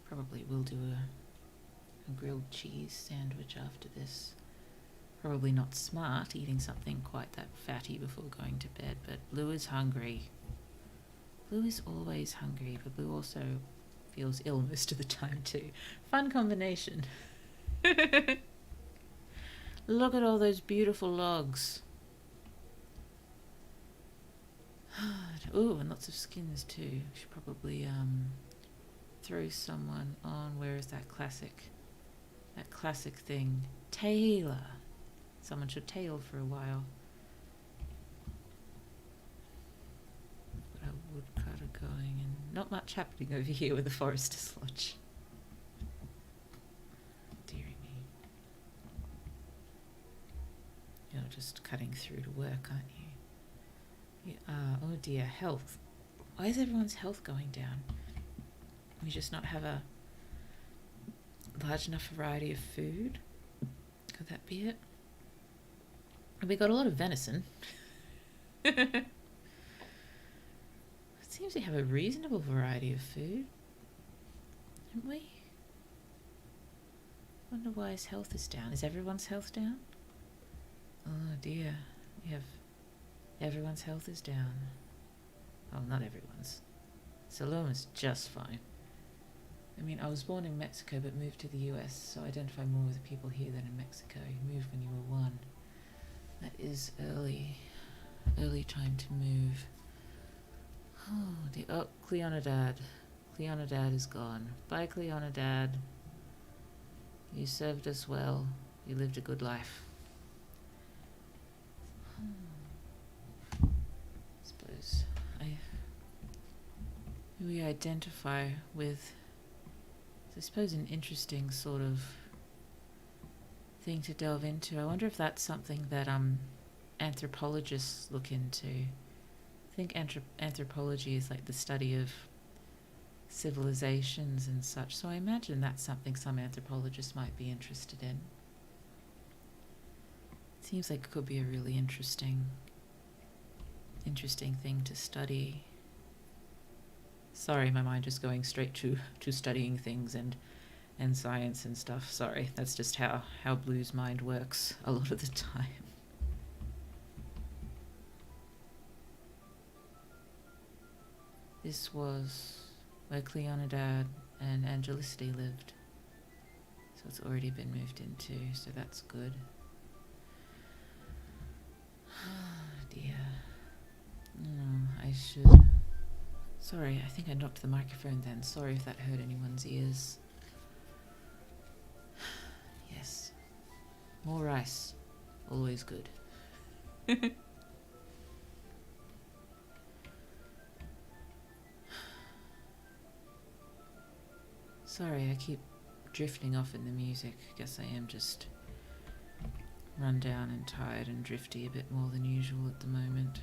Probably will do a grilled cheese sandwich after this. Probably not smart eating something quite that fatty before going to bed, but Blue is hungry. Blue is always hungry, but Blue also feels ill most of the time too. Fun combination. Look at all those beautiful logs. Ooh, and lots of skins too. Should probably throw someone on. Where is that classic thing? Tailor. Someone should tail for a while. Got a woodcutter going, and not much happening over here with the Forester's Lodge. Dearie me. You're just cutting through to work, aren't you? You are. Oh dear, health. Why is everyone's health going down? We just not have a large enough variety of food? Could that be it? We got a lot of venison. It seems to have a reasonable variety of food. Didn't we? Wonder why his health is down. Is everyone's health down? Oh dear. We have... Everyone's health is down. Oh, not everyone's. Saloma's just fine. I mean, I was born in Mexico but moved to the US, so I identify more with the people here than in Mexico. You moved when you were 1. That is early time to move. Oh dear. Oh, Cleonidad. Cleonidad is gone. Bye, Cleonidad. You served us well. You lived a good life. I suppose we identify with, I suppose, an interesting sort of thing to delve into. I wonder if that's something that anthropologists look into. I think anthropology is like the study of civilizations and such, so I imagine that's something some anthropologists might be interested in. It seems like it could be a really interesting thing to study. Sorry, my mind is going straight to studying things and science and stuff. Sorry, that's just how Blue's mind works a lot of the time. This was where Cleonidad and Angelicity lived. So it's already been moved into, so that's good. Oh dear. I should... Sorry, I think I knocked the microphone then. Sorry if that hurt anyone's ears. Yes. More rice. Always good. Sorry, I keep drifting off in the music. Guess I am just run down and tired and drifty a bit more than usual at the moment.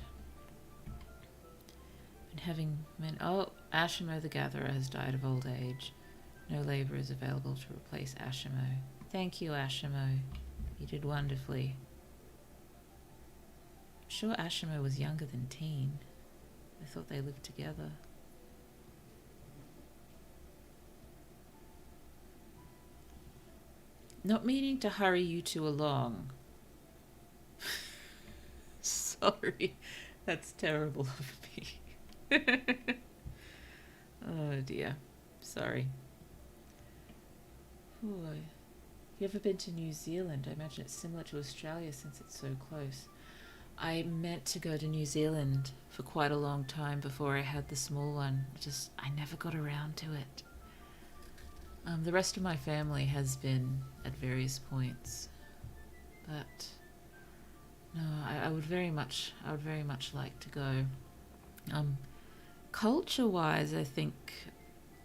Oh, Ashimo the Gatherer has died of old age. No labour is available to replace Ashimo. Thank you, Ashimo. You did wonderfully. I'm sure Ashimo was younger than Teen. I thought they lived together. Not meaning to hurry you two along. Sorry, that's terrible of me. Oh dear, sorry. Ooh, you ever been to New Zealand? I imagine it's similar to Australia since it's so close. I meant to go to New Zealand for quite a long time before I had the small one. I never got around to it. The rest of my family has been at various points, but no, I would very much like to go. Culture-wise, I think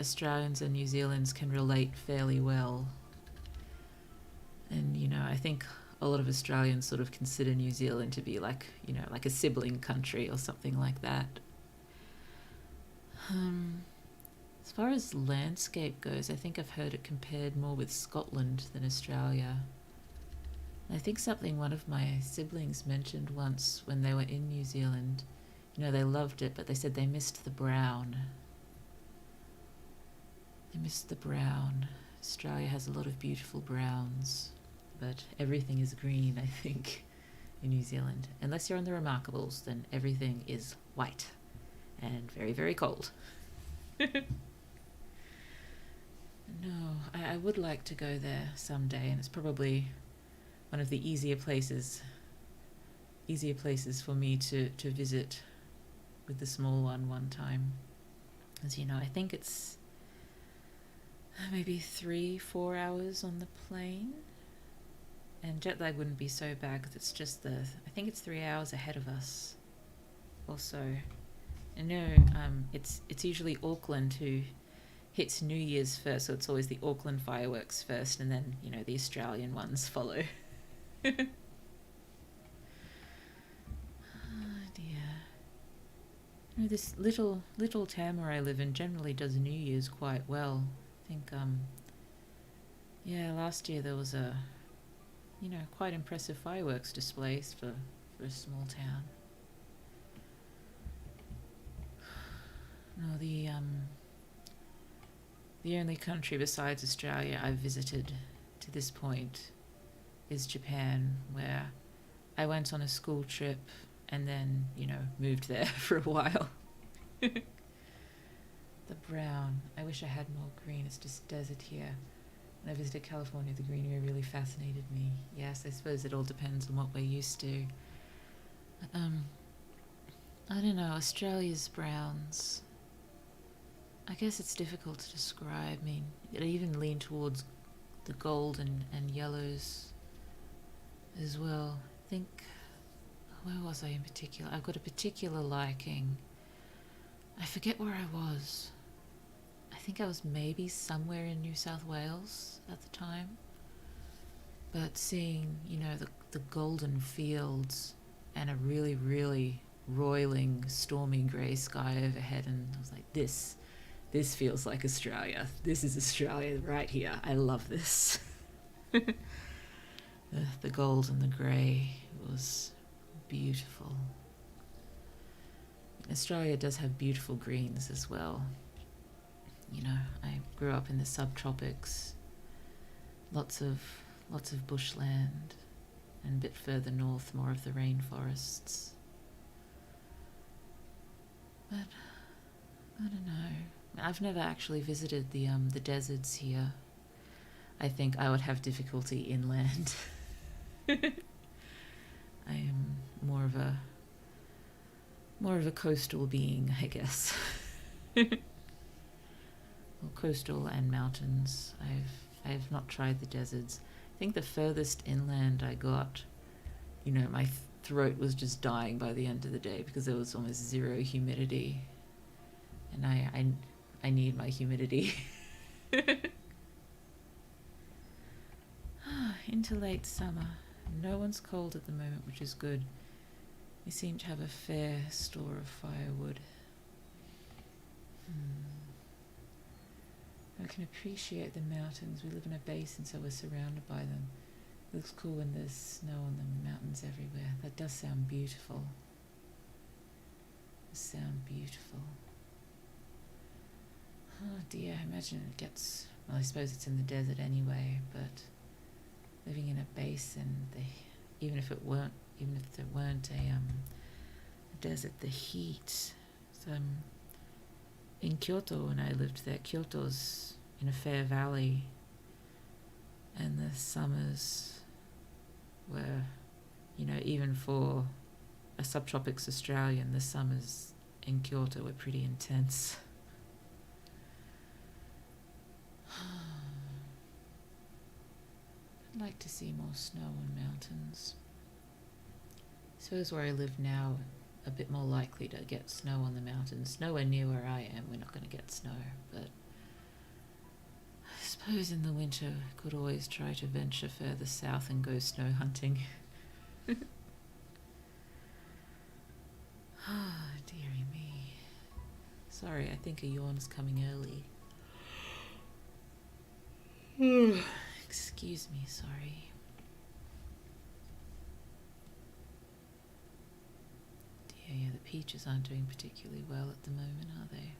Australians and New Zealanders can relate fairly well. And, I think a lot of Australians sort of consider New Zealand to be like, like a sibling country or something like that. As far as landscape goes, I think I've heard it compared more with Scotland than Australia. I think something one of my siblings mentioned once when they were in New Zealand. They loved it, but they said they missed the brown. They missed the brown. Australia has a lot of beautiful browns, but everything is green, I think, in New Zealand. Unless you're on the Remarkables, then everything is white and very, very cold. No, I would like to go there someday, and it's probably one of the easier places for me to visit with the small one time. As I think it's maybe 3-4 hours on the plane, and jet lag wouldn't be so bad because it's just I think it's 3 hours ahead of us also. And no, it's usually Auckland who hits New Year's first, so it's always the Auckland fireworks first, and then the Australian ones follow. Oh dear. This little town where I live in generally does New Year's quite well. I think last year there was a quite impressive fireworks displays for a small town. No, The only country besides Australia I've visited to this point is Japan, where I went on a school trip and then, moved there for a while. The brown. I wish I had more green. It's just desert here. When I visited California, the greenery really fascinated me. Yes, I suppose it all depends on what we're used to. I don't know, Australia's browns. I guess it's difficult to describe. I mean, it even lean towards the gold and yellows as well. I think, where was I in particular? I've got a particular liking. I forget where I was. I think I was maybe somewhere in New South Wales at the time. But seeing, the golden fields and a really, really roiling, stormy grey sky overhead, and I was like, this feels like Australia. This is Australia right here. I love this. The gold and the grey was beautiful. Australia does have beautiful greens as well. I grew up in the subtropics. Lots of bushland, and a bit further north, more of the rainforests. But I don't know. I've never actually visited the deserts here. I think I would have difficulty inland. I am more of a coastal being, I guess. Well, coastal and mountains. I've not tried the deserts. I think the furthest inland I got, my throat was just dying by the end of the day because there was almost zero humidity, and I need my humidity. Into late summer. No one's cold at the moment, which is good. We seem to have a fair store of firewood. I can appreciate the mountains. We live in a basin, so we're surrounded by them. It looks cool when there's snow on the mountains everywhere. That does sound beautiful. Oh dear, I imagine it gets... Well, I suppose it's in the desert anyway, but living in a basin, even if there weren't a desert, the heat. In Kyoto, when I lived there, Kyoto's in a fair valley, and the summers were, even for a subtropics Australian, the summers in Kyoto were pretty intense. I'd like to see more snow on mountains. I suppose where I live now, a bit more likely to get snow on the mountains. Nowhere near where I am, we're not going to get snow, but I suppose in the winter I could always try to venture further south and go snow hunting. Dearie me. Sorry, I think a yawn's coming early. Excuse me, sorry. Yeah, the peaches aren't doing particularly well at the moment, are they?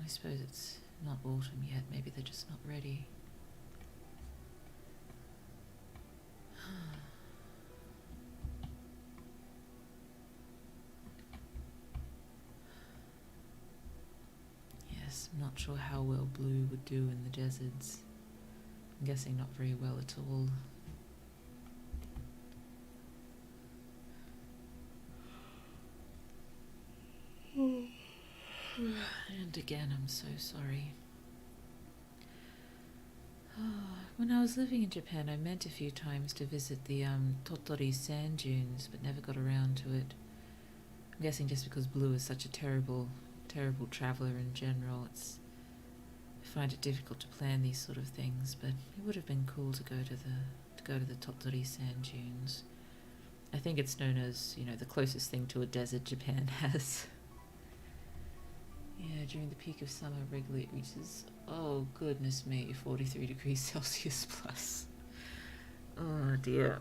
I suppose it's not autumn yet. Maybe they're just not ready. Yes, I'm not sure how well blue would do in the deserts. I'm guessing not very well at all. And again, I'm so sorry. When I was living in Japan, I meant a few times to visit the Tottori sand dunes, but never got around to it. I'm guessing just because blue is such a terrible traveller in general. I find it difficult to plan these sort of things, but it would have been cool to go to the Tottori sand dunes. I think it's known as, the closest thing to a desert Japan has. Yeah, during the peak of summer, regularly it reaches, oh goodness me, 43 degrees Celsius plus. Oh dear.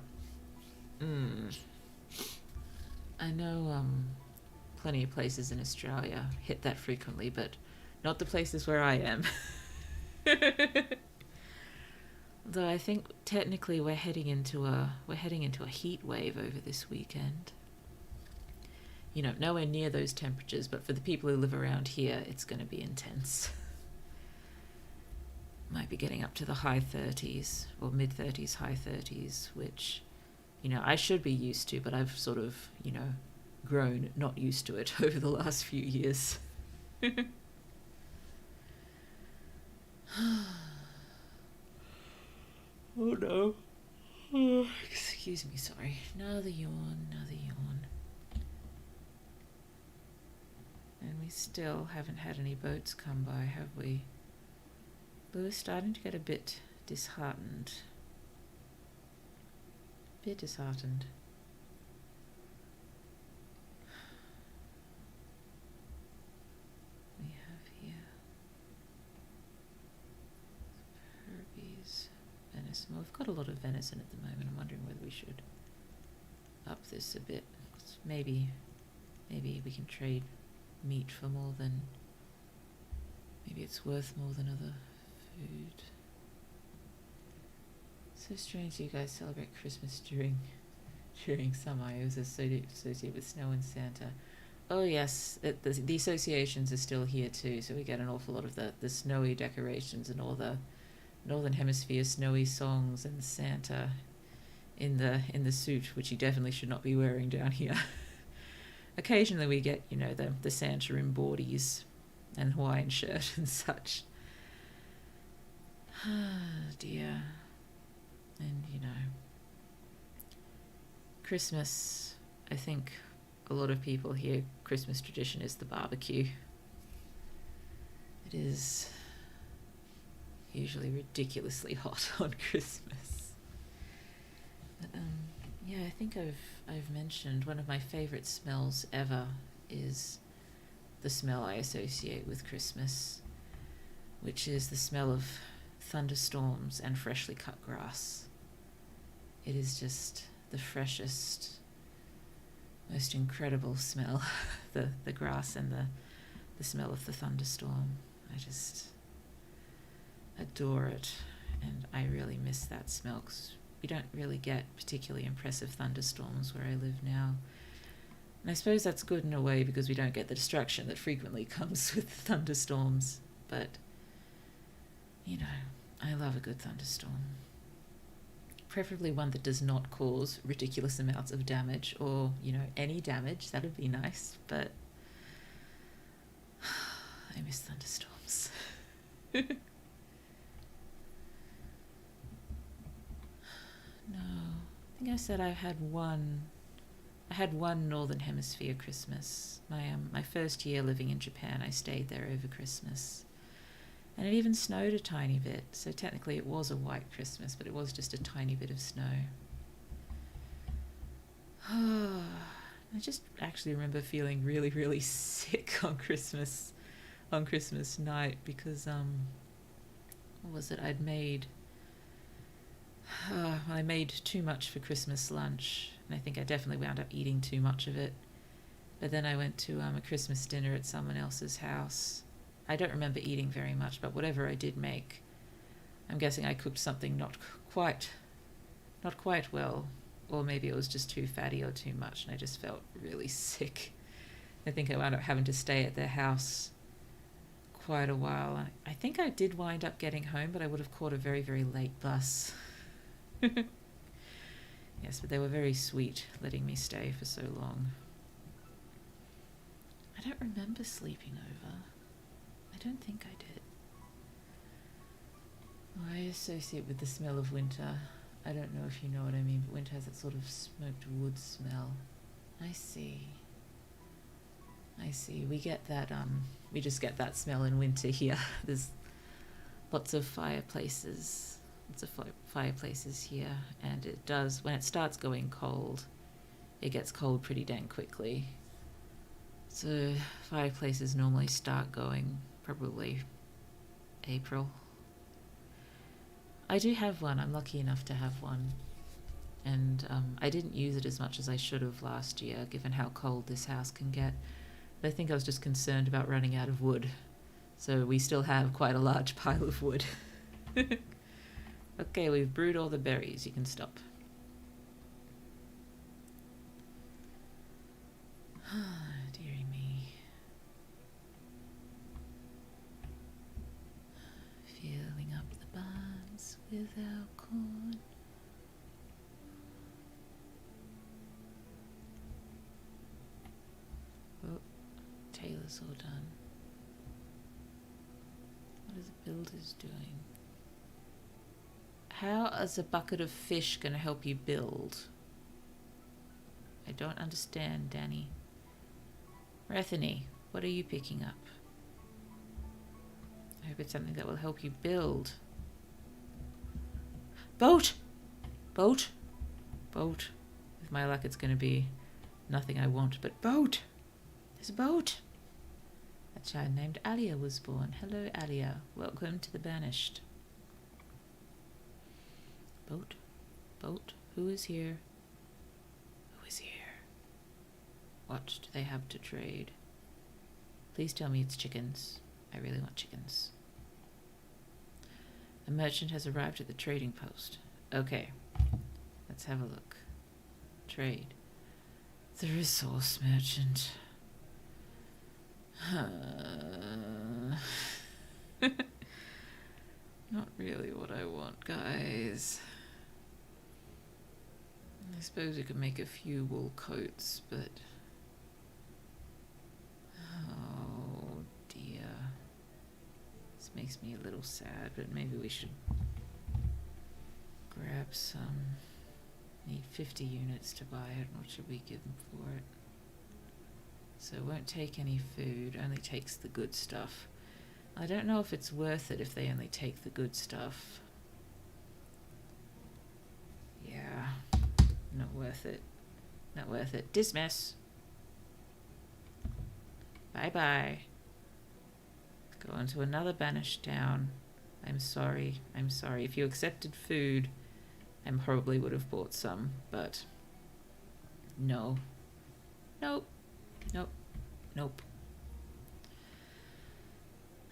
I know plenty of places in Australia hit that frequently, but Not the places where I am. Though I think technically we're heading into a heat wave over this weekend. You know, nowhere near those temperatures, but for the people who live around here, it's going to be intense. Might be getting up to the high 30s, or mid 30s, high 30s, which, you know, I should be used to, but I've sort of, you know, grown not used to it over the last few years. Oh no. Oh, excuse me, sorry. Another yawn, another yawn. And we still haven't had any boats come by, have we? Lou is starting to get a bit disheartened. We have here Herbie's venison. Well, we've got a lot of venison at the moment. I'm wondering whether we should up this a bit. Maybe we can trade meat for more than, maybe it's worth more than other food. So strange you guys celebrate Christmas during summer. It was associated with snow and Santa. Oh yes, the associations are still here too, so we get an awful lot of the snowy decorations and all the Northern Hemisphere snowy songs and Santa in the suit, which he definitely should not be wearing down here. Occasionally we get, you know, the Santa in boardies and Hawaiian shirt and such. Ah, dear. And, you know, Christmas, I think a lot of people here, Christmas tradition is the barbecue. It is usually ridiculously hot on Christmas. But, yeah, I think I've mentioned one of my favourite smells ever is the smell I associate with Christmas, which is the smell of thunderstorms and freshly cut grass. It is just the freshest, most incredible smell, the grass and the smell of the thunderstorm. I just adore it, and I really miss that smell because we don't really get particularly impressive thunderstorms where I live now. And I suppose that's good in a way because we don't get the destruction that frequently comes with thunderstorms, but, you know, I love a good thunderstorm. Preferably one that does not cause ridiculous amounts of damage or, you know, any damage. That would be nice, but I miss thunderstorms. No, I think I said I had one Northern Hemisphere Christmas. My first year living in Japan, I stayed there over Christmas. And it even snowed a tiny bit, so technically it was a white Christmas, but it was just a tiny bit of snow. I just actually remember feeling really, really sick on Christmas night because, what was it? I made too much for Christmas lunch, and I think I definitely wound up eating too much of it. But then I went to a Christmas dinner at someone else's house. I don't remember eating very much, but whatever I did make, I'm guessing I cooked something not quite well, or maybe it was just too fatty or too much, and I just felt really sick. I think I wound up having to stay at their house quite a while. I think I did wind up getting home, but I would have caught a very, very late bus. Yes, but they were very sweet, letting me stay for so long. I don't remember sleeping over. I don't think I did. I associate with the smell of winter. I don't know if you know what I mean, but winter has that sort of smoked wood smell. I see. We get that, we just get that smell in winter here. There's lots of fireplaces here, and it does, when it starts going cold, it gets cold pretty dang quickly. So fireplaces normally start going probably April. I do have one. I'm lucky enough to have one. And I didn't use it as much as I should have last year, given how cold this house can get. But I think I was just concerned about running out of wood. So we still have quite a large pile of wood. Okay, we've brewed all the berries. You can stop. Dearie me. Filling up the barns with our corn. Oh, Taylor's all done. What are the builders doing? How is a bucket of fish going to help you build? I don't understand, Danny. Rethany, what are you picking up? I hope it's something that will help you build. Boat! Boat! Boat. With my luck, it's going to be nothing I want, but boat! There's a boat! A child named Alia was born. Hello, Alia. Welcome to the Banished. Boat? Boat? Who is here? Who is here? What do they have to trade? Please tell me it's chickens. I really want chickens. A merchant has arrived at the trading post. Okay, let's have a look. Trade. The resource merchant. Not really what I want, guys. I suppose you could make a few wool coats, but... oh dear. This makes me a little sad, but maybe we should grab some. Need 50 units to buy it. What should we give them for it? So it won't take any food, only takes the good stuff. I don't know if it's worth it if they only take the good stuff. Yeah, not worth it. Not worth it. Dismiss. Bye-bye. Go on to another banished town. I'm sorry. I'm sorry. If you accepted food, I probably would have bought some, but no. Nope. Nope. Nope.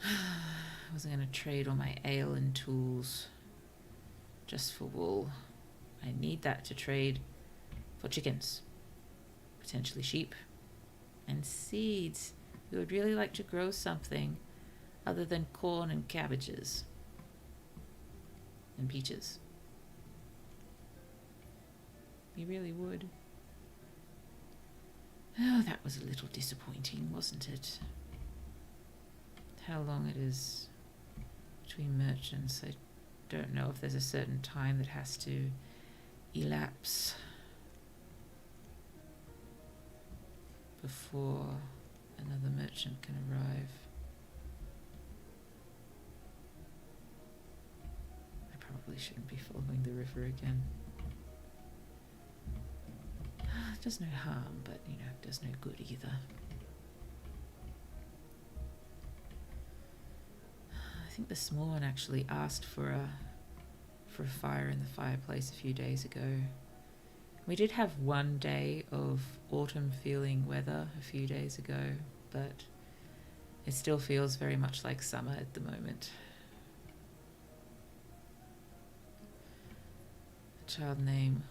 I wasn't going to trade all my ale and tools just for wool. I need that to trade for chickens, potentially sheep, and seeds. We would really like to grow something other than corn and cabbages and peaches. We really would. Oh, that was a little disappointing, wasn't it? How long it is between merchants. I don't know if there's a certain time that has to elapse before another merchant can arrive. I probably shouldn't be following the river again. It does no harm, but you know, it does no good either. I think the small one actually asked for a fire in the fireplace a few days ago. We did have one day of autumn feeling weather a few days ago, but it still feels very much like summer at the moment. A child named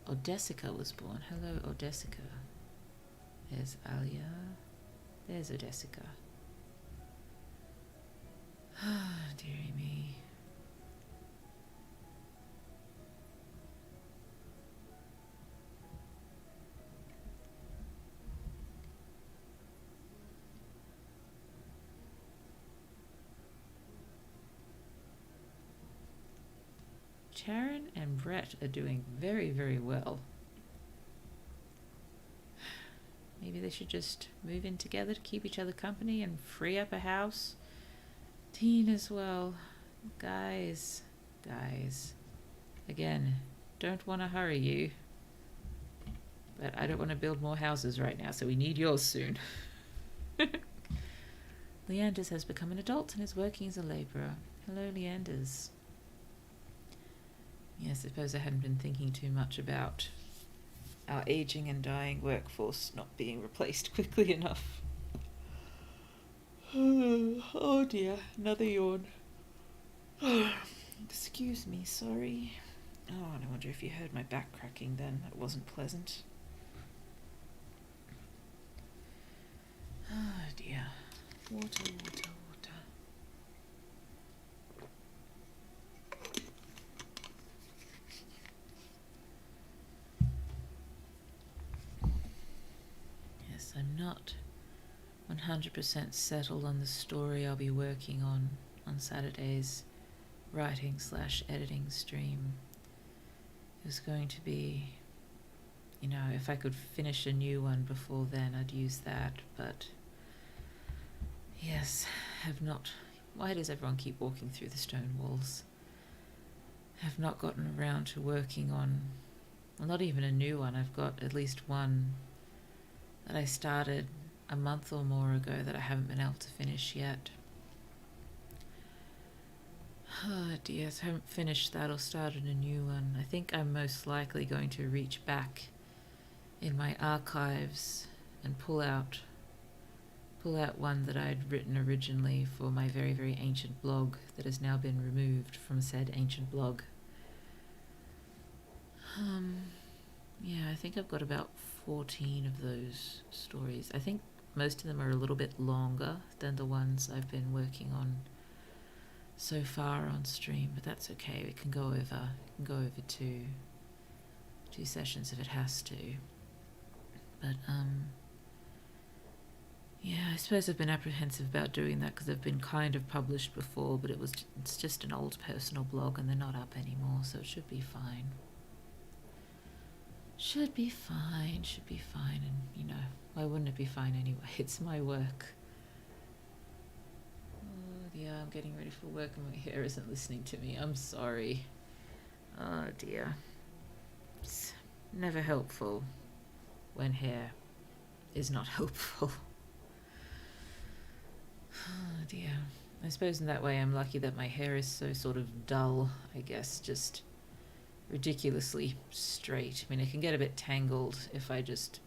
Odessica was born. Hello, Odessica. There's Alia. There's Odessica. Ah, dearie me. Sharon and Brett are doing very, very well. Maybe they should just move in together to keep each other company and free up a house. Teen as well. Guys. Again, don't want to hurry you. But I don't want to build more houses right now, so we need yours soon. Leanders has become an adult and is working as a labourer. Hello, Leanders. Yes, I suppose I hadn't been thinking too much about our aging and dying workforce not being replaced quickly enough. Oh dear, another yawn. Excuse me, sorry. Oh, and I wonder if you heard my back cracking then. That wasn't pleasant. Oh dear. Water, water, water. Yes, I'm not 100% settled on the story I'll be working on Saturday's writing/editing stream. It was going to be, if I could finish a new one before then, I'd use that, but yes, have not. Why does everyone keep walking through the stone walls? Have not gotten around to working on, well, not even a new one. I've got at least one that I started a month or more ago that I haven't been able to finish yet. Oh dear, so I haven't finished that or started a new one. I think I'm most likely going to reach back in my archives and pull out one that I'd written originally for my very, very ancient blog that has now been removed from said ancient blog. Yeah, I think I've got about 14 of those stories. I think most of them are a little bit longer than the ones I've been working on so far on stream, but that's okay. It can go over two sessions if it has to. But yeah, I suppose I've been apprehensive about doing that because they've been kind of published before, but it's just an old personal blog and they're not up anymore, so it should be fine. Should be fine, and why wouldn't it be fine anyway? It's my work. Oh dear, I'm getting ready for work and my hair isn't listening to me. I'm sorry. Oh dear. It's never helpful when hair is not helpful. Oh dear. I suppose in that way I'm lucky that my hair is so sort of dull, I guess, just ridiculously straight. I mean, it can get a bit tangled if I just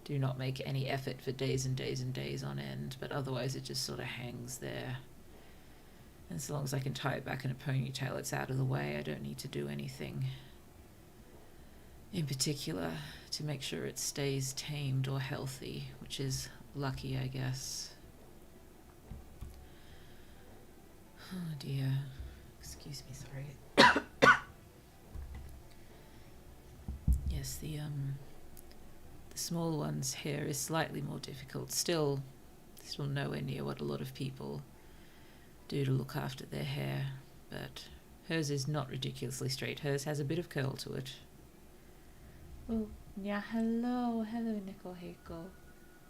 do not make any effort for days and days and days on end, but otherwise it just sort of hangs there. And so long as I can tie it back in a ponytail, it's out of the way. I don't need to do anything in particular to make sure it stays tamed or healthy, which is lucky, I guess. Oh dear. Excuse me, sorry. Yes, the small one's hair is slightly more difficult. Still nowhere near what a lot of people do to look after their hair, but hers is not ridiculously straight. Hers has a bit of curl to it. Oh, yeah, hello, Nicole Heiko.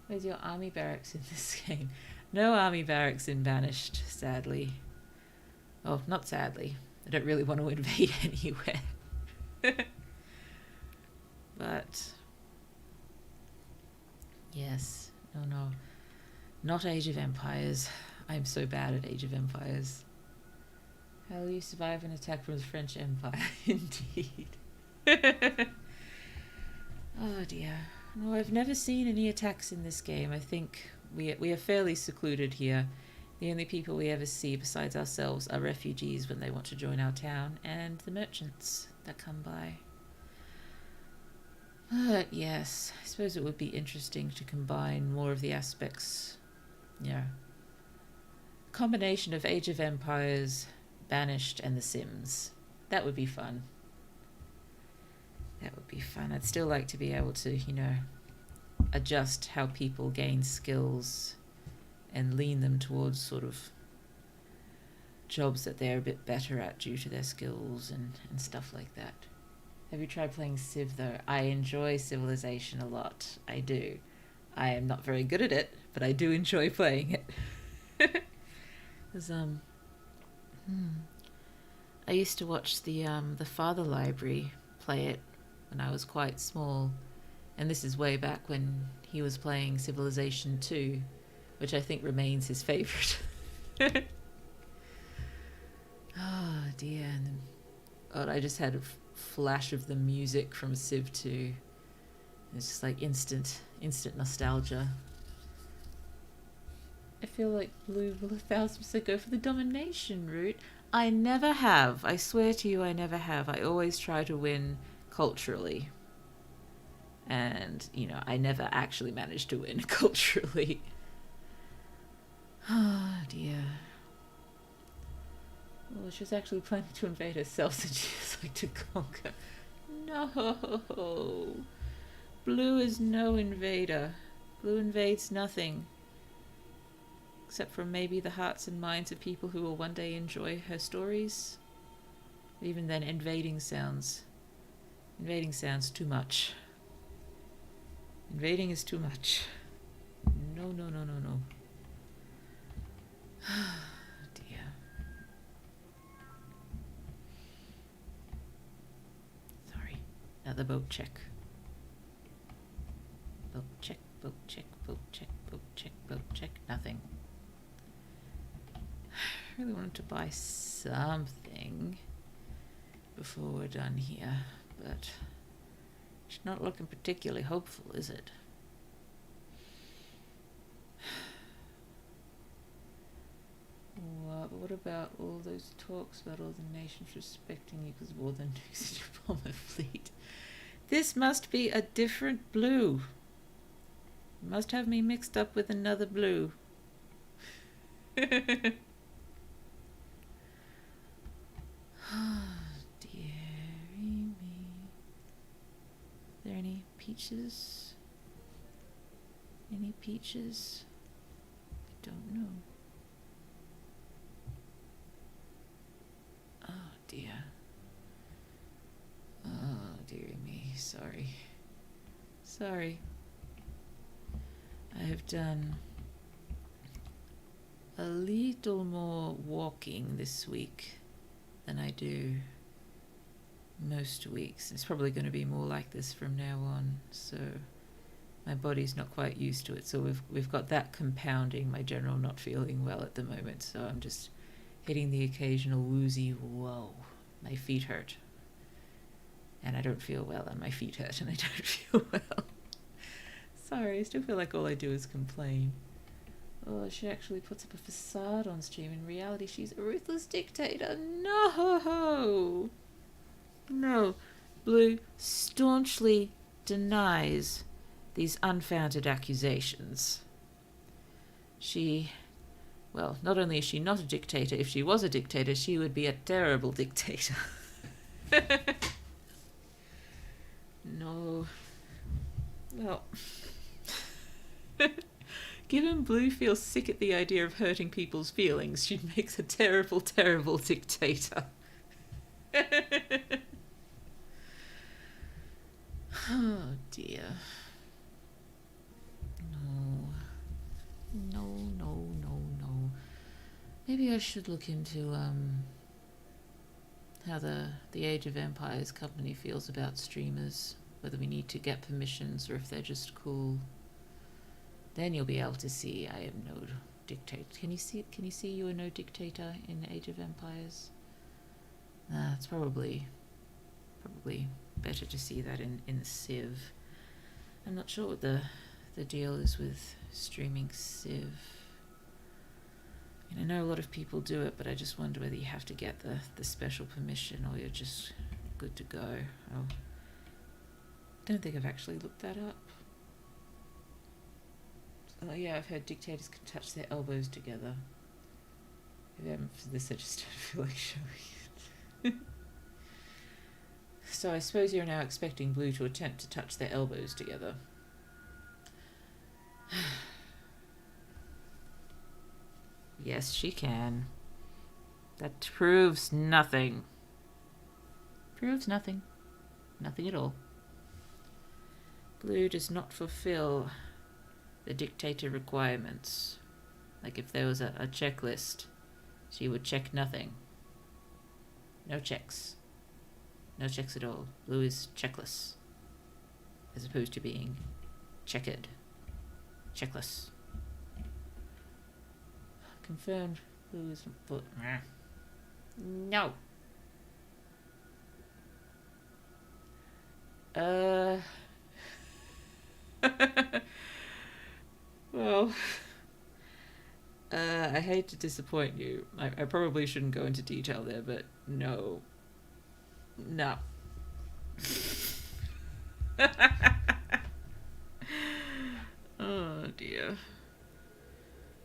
Where's your army barracks in this game? No army barracks in Banished, sadly. Oh, not sadly. I don't really want to invade anywhere. But yes, no, not Age of Empires. I'm so bad at Age of Empires. How will you survive an attack from the French Empire? Indeed. Oh dear. No, I've never seen any attacks in this game. I think we are fairly secluded here. The only people we ever see besides ourselves are refugees when they want to join our town, and the merchants that come by. But yes, I suppose it would be interesting to combine more of the aspects, combination of Age of Empires, Banished, and The Sims. That would be fun. That would be fun. I'd still like to be able to, adjust how people gain skills and lean them towards sort of jobs that they're a bit better at due to their skills and stuff like that. Have you tried playing Civ though? I enjoy Civilization a lot. I do. I am not very good at it, but I do enjoy playing it. I used to watch the Father Library play it when I was quite small, and this is way back when he was playing Civilization 2, which I think remains his favourite. Oh dear. And then, I just had a flash of the music from Civ 2. It's just like instant nostalgia. I feel like blue will 1,000% go for the domination route. I never have. I swear to you, I never have. I always try to win culturally. And, I never actually managed to win culturally. Oh, dear. Well, she's actually planning to invade herself since she is like to conquer. No! Blue is no invader. Blue invades nothing. Except for maybe the hearts and minds of people who will one day enjoy her stories. Even then, invading sounds too much. Invading is too much. No. Dear. Sorry. Another boat check. Boat check, boat check, boat check, boat check, boat check. Nothing. I really wanted to buy something before we're done here, but it's not looking particularly hopeful, is it? What about all those talks about all the nations respecting you because of all the nukes in your bomber fleet? This must be a different blue. You must have me mixed up with another blue. Oh, dearie me. Are there any peaches? Any peaches? I don't know. Oh, dear. Oh, dearie me. Sorry. I have done a little more walking this week than I do most weeks. It's probably going to be more like this from now on, so my body's not quite used to it. So we've got that compounding my general not feeling well at the moment. So I'm just hitting the occasional woozy, whoa, my feet hurt. And I don't feel well, and my feet hurt, and I don't feel well. Sorry, I still feel like all I do is complain. Oh, she actually puts up a facade on stream. In reality, she's a ruthless dictator. No! No. Blue staunchly denies these unfounded accusations. Not only is she not a dictator, if she was a dictator, she would be a terrible dictator. No. Well, given Blue feels sick at the idea of hurting people's feelings, she makes a terrible, terrible dictator. Oh dear. No. Maybe I should look into how the Age of Empires company feels about streamers, whether we need to get permissions or if they're just cool. Then you'll be able to see I am no dictator. Can you see you are no dictator in Age of Empires? It's probably better to see that in Civ. I'm not sure what the deal is with streaming Civ. I know a lot of people do it, but I just wonder whether you have to get the special permission or you're just good to go. I don't think I've actually looked that up. Oh yeah, I've heard dictators can touch their elbows together. If I haven't for this, I just don't feel like showing it. So I suppose you're now expecting Blue to attempt to touch their elbows together. Yes, she can. That proves nothing. Proves nothing. Nothing at all. Blue does not fulfill the dictator requirements. Like if there was a checklist, she would check nothing. No checks. No checks at all. Blue is checkless. As opposed to being checkered. Checkless. Confirmed. Blue is but no. Well, I hate to disappoint you. I probably shouldn't go into detail there, but no. No. Oh dear.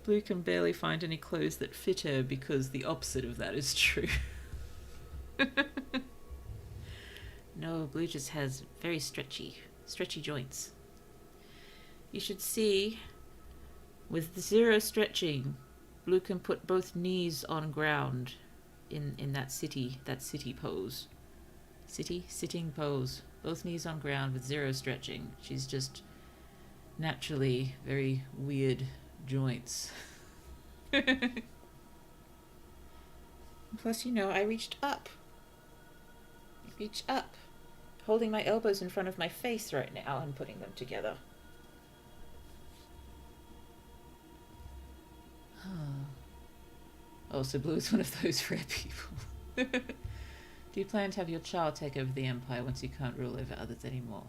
Blue can barely find any clothes that fit her because the opposite of that is true. No, Blue just has very stretchy joints. You should see, with the 0 stretching, Blue can put both knees on ground in that city pose. Sitting pose. Both knees on ground with 0 stretching. She's just naturally very weird joints. Plus, I reached up. Holding my elbows in front of my face right now and putting them together. Oh, so Blue is one of those rare people. Do you plan to have your child take over the empire once you can't rule over others anymore?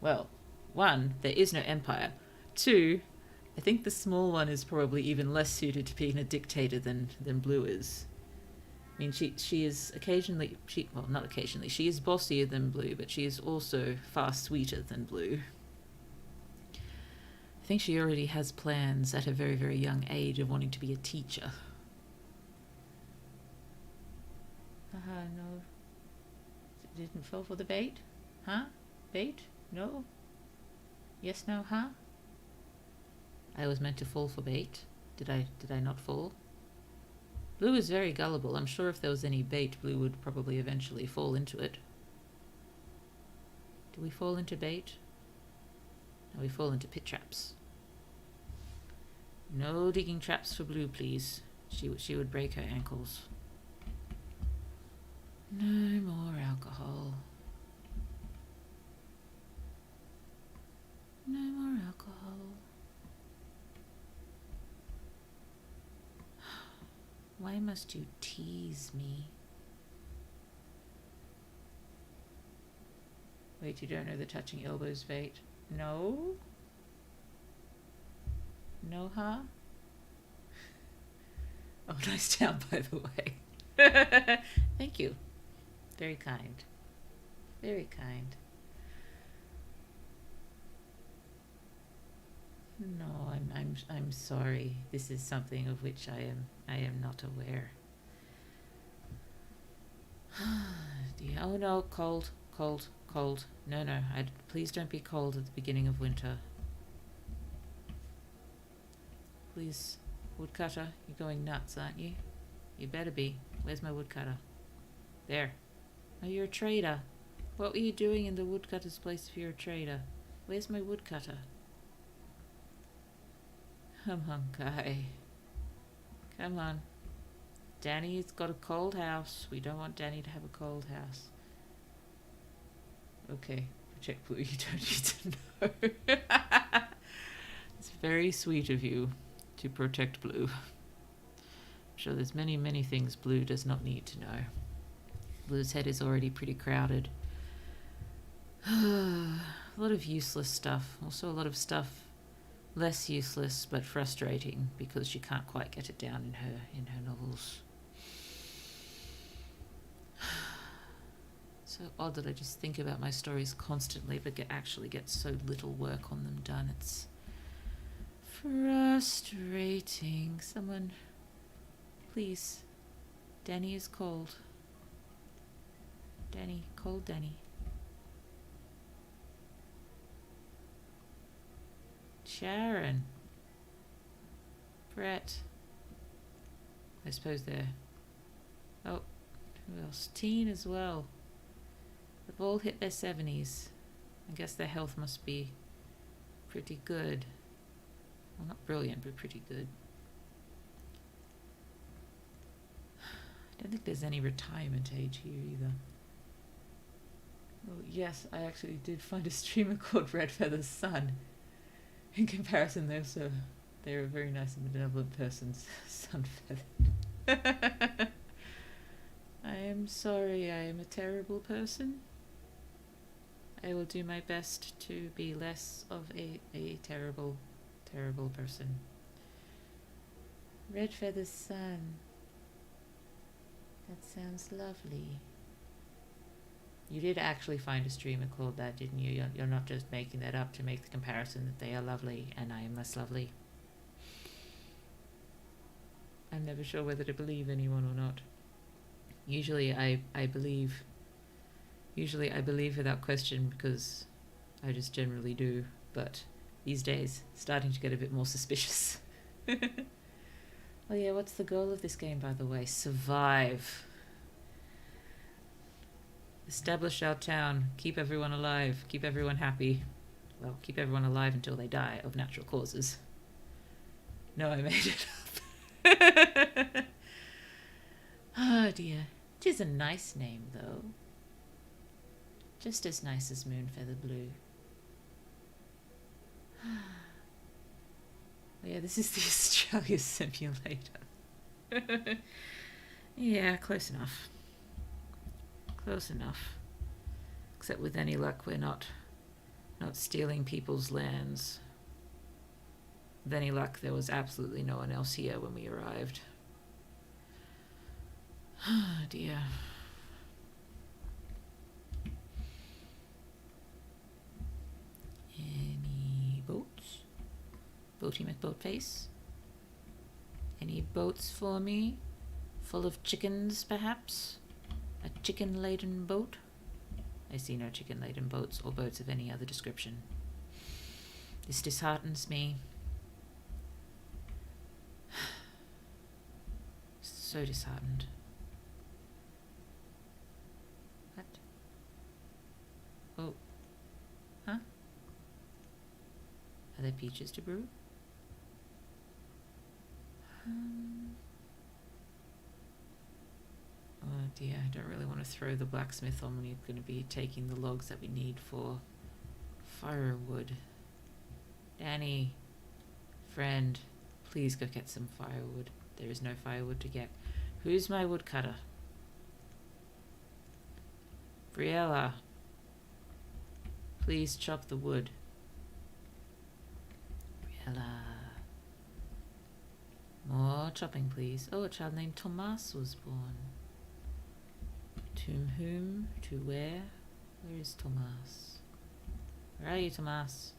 Well, 1, there is no empire. 2, I think the small one is probably even less suited to being a dictator than Blue is. I mean, she is occasionally, not occasionally, she is bossier than Blue, but she is also far sweeter than Blue. I think she already has plans at a very, very young age of wanting to be a teacher. No. Didn't fall for the bait? Huh? Bait? No? Yes, no, huh? I was meant to fall for bait. Did I not fall? Blue is very gullible. I'm sure if there was any bait, Blue would probably eventually fall into it. Do we fall into bait? No, we fall into pit traps. No digging traps for Blue, please. She would break her ankles. No more alcohol. No more alcohol. Why must you tease me? Wait, you don't know the touching elbows bait? No? No, huh? Oh, nice town, by the way. Thank you. Very kind. Very kind. No, I'm sorry. This is something of which I am not aware. Dear. Oh no, cold. No, please don't be cold at the beginning of winter. Please, woodcutter, you're going nuts, aren't you? You better be. Where's my woodcutter? There. Oh, you're a trader. What were you doing in the woodcutter's place if you're a trader? Where's my woodcutter? Come on, guy. Come on. Danny's got a cold house. We don't want Danny to have a cold house. Okay, protect Blue. You don't need to know. It's very sweet of you to protect Blue. I'm sure there's many, many things Blue does not need to know. Blue's head is already pretty crowded. A lot of useless stuff. Also a lot of stuff less useless but frustrating because she can't quite get it down in her novels. So odd that I just think about my stories constantly but actually get so little work on them done. It's frustrating. Someone, please. Danny is cold. Danny, cold Danny. Sharon. Brett. I suppose they're... Oh, who else? Teen as well. They've all hit their 70s. I guess their health must be pretty good. Well, not brilliant, but pretty good. I don't think there's any retirement age here either. Well, yes, I actually did find a streamer called Red Feather's Son. In comparison, they're a very nice and benevolent person's Sun Feather. I am sorry, I am a terrible person. I will do my best to be less of a terrible, terrible person. Red Feather's Sun. That sounds lovely. You did actually find a streamer called that, didn't you? You're not just making that up to make the comparison that they are lovely and I am less lovely. I'm never sure whether to believe anyone or not. Usually I believe without question because I just generally do, but these days starting to get a bit more suspicious. Oh yeah, what's the goal of this game, by the way? Survive. Establish our town, keep everyone alive, keep everyone happy. Well, keep everyone alive until they die of natural causes. No, I made it up. Oh dear. It is a nice name, though. Just as nice as Moonfeather Blue. Oh yeah, this is the Australia simulator. Yeah, close enough. Close enough. Except with any luck, we're not stealing people's lands. With any luck, there was absolutely no one else here when we arrived. Oh dear. Any boats? Boaty McBoatface? Any boats for me? Full of chickens, perhaps? A chicken-laden boat? I see no chicken-laden boats or boats of any other description. This disheartens me. So disheartened. What? Oh. Huh? Are there peaches to brew? Oh dear, I don't really want to throw the blacksmith on when you're going to be taking the logs that we need for firewood. Danny, friend, please go get some firewood. There is no firewood to get. Who's my woodcutter? Briella, please chop the wood. Briella. More chopping, please. Oh, a child named Tomas was born. To whom? To where? Where is Tomas? Where are you, Tomas?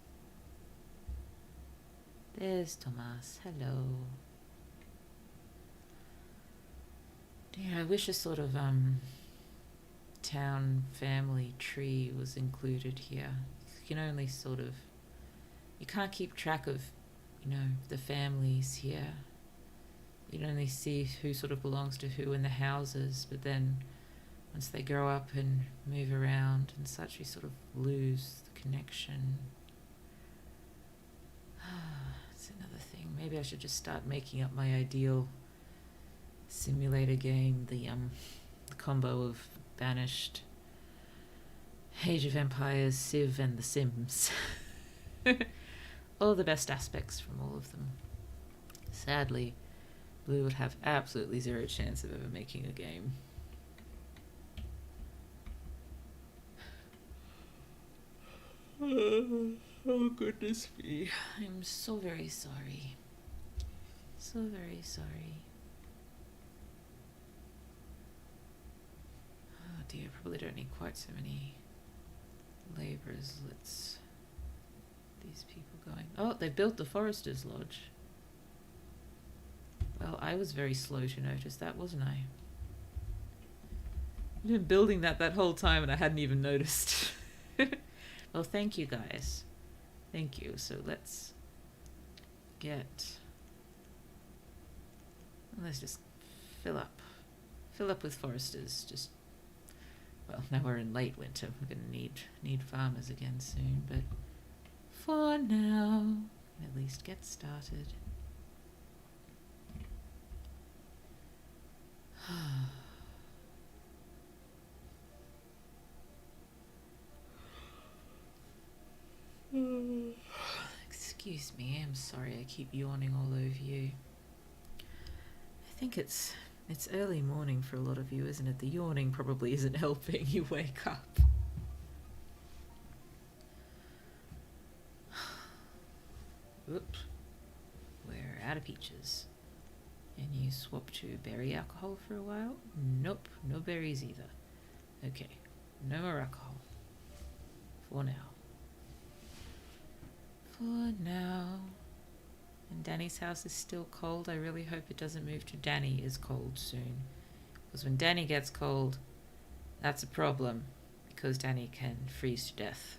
There's Tomas. Hello. Dear, I wish a sort of town family tree was included here. You can only sort of, you can't keep track of, the families here. You can only see who sort of belongs to who in the houses, but then once they grow up and move around and such, we sort of lose the connection. That's another thing. Maybe I should just start making up my ideal simulator game, the combo of Banished, Age of Empires, Civ, and The Sims. All the best aspects from all of them. Sadly, Blue would have absolutely zero chance of ever making a game. Oh goodness me. I'm so very sorry. So very sorry. Oh dear, probably don't need quite so many labourers. Let's... These people going... Oh, they built the Forester's Lodge. Well, I was very slow to notice that, wasn't I? I've been building that whole time and I hadn't even noticed. Well, thank you guys. Thank you. So let's just fill up with foresters. Just, well, now we're in late winter. We're gonna need farmers again soon, but for now, at least get started. Excuse me, I'm sorry I keep yawning all over you. I think it's early morning for a lot of you, isn't it? The yawning probably isn't helping you wake up. Oops. We're out of peaches. And you swap to berry alcohol for a while? Nope, no berries either. Okay, no more alcohol. For now. For now. And Danny's house is still cold. I really hope it doesn't move to Danny is cold soon. Because when Danny gets cold, that's a problem. Because Danny can freeze to death.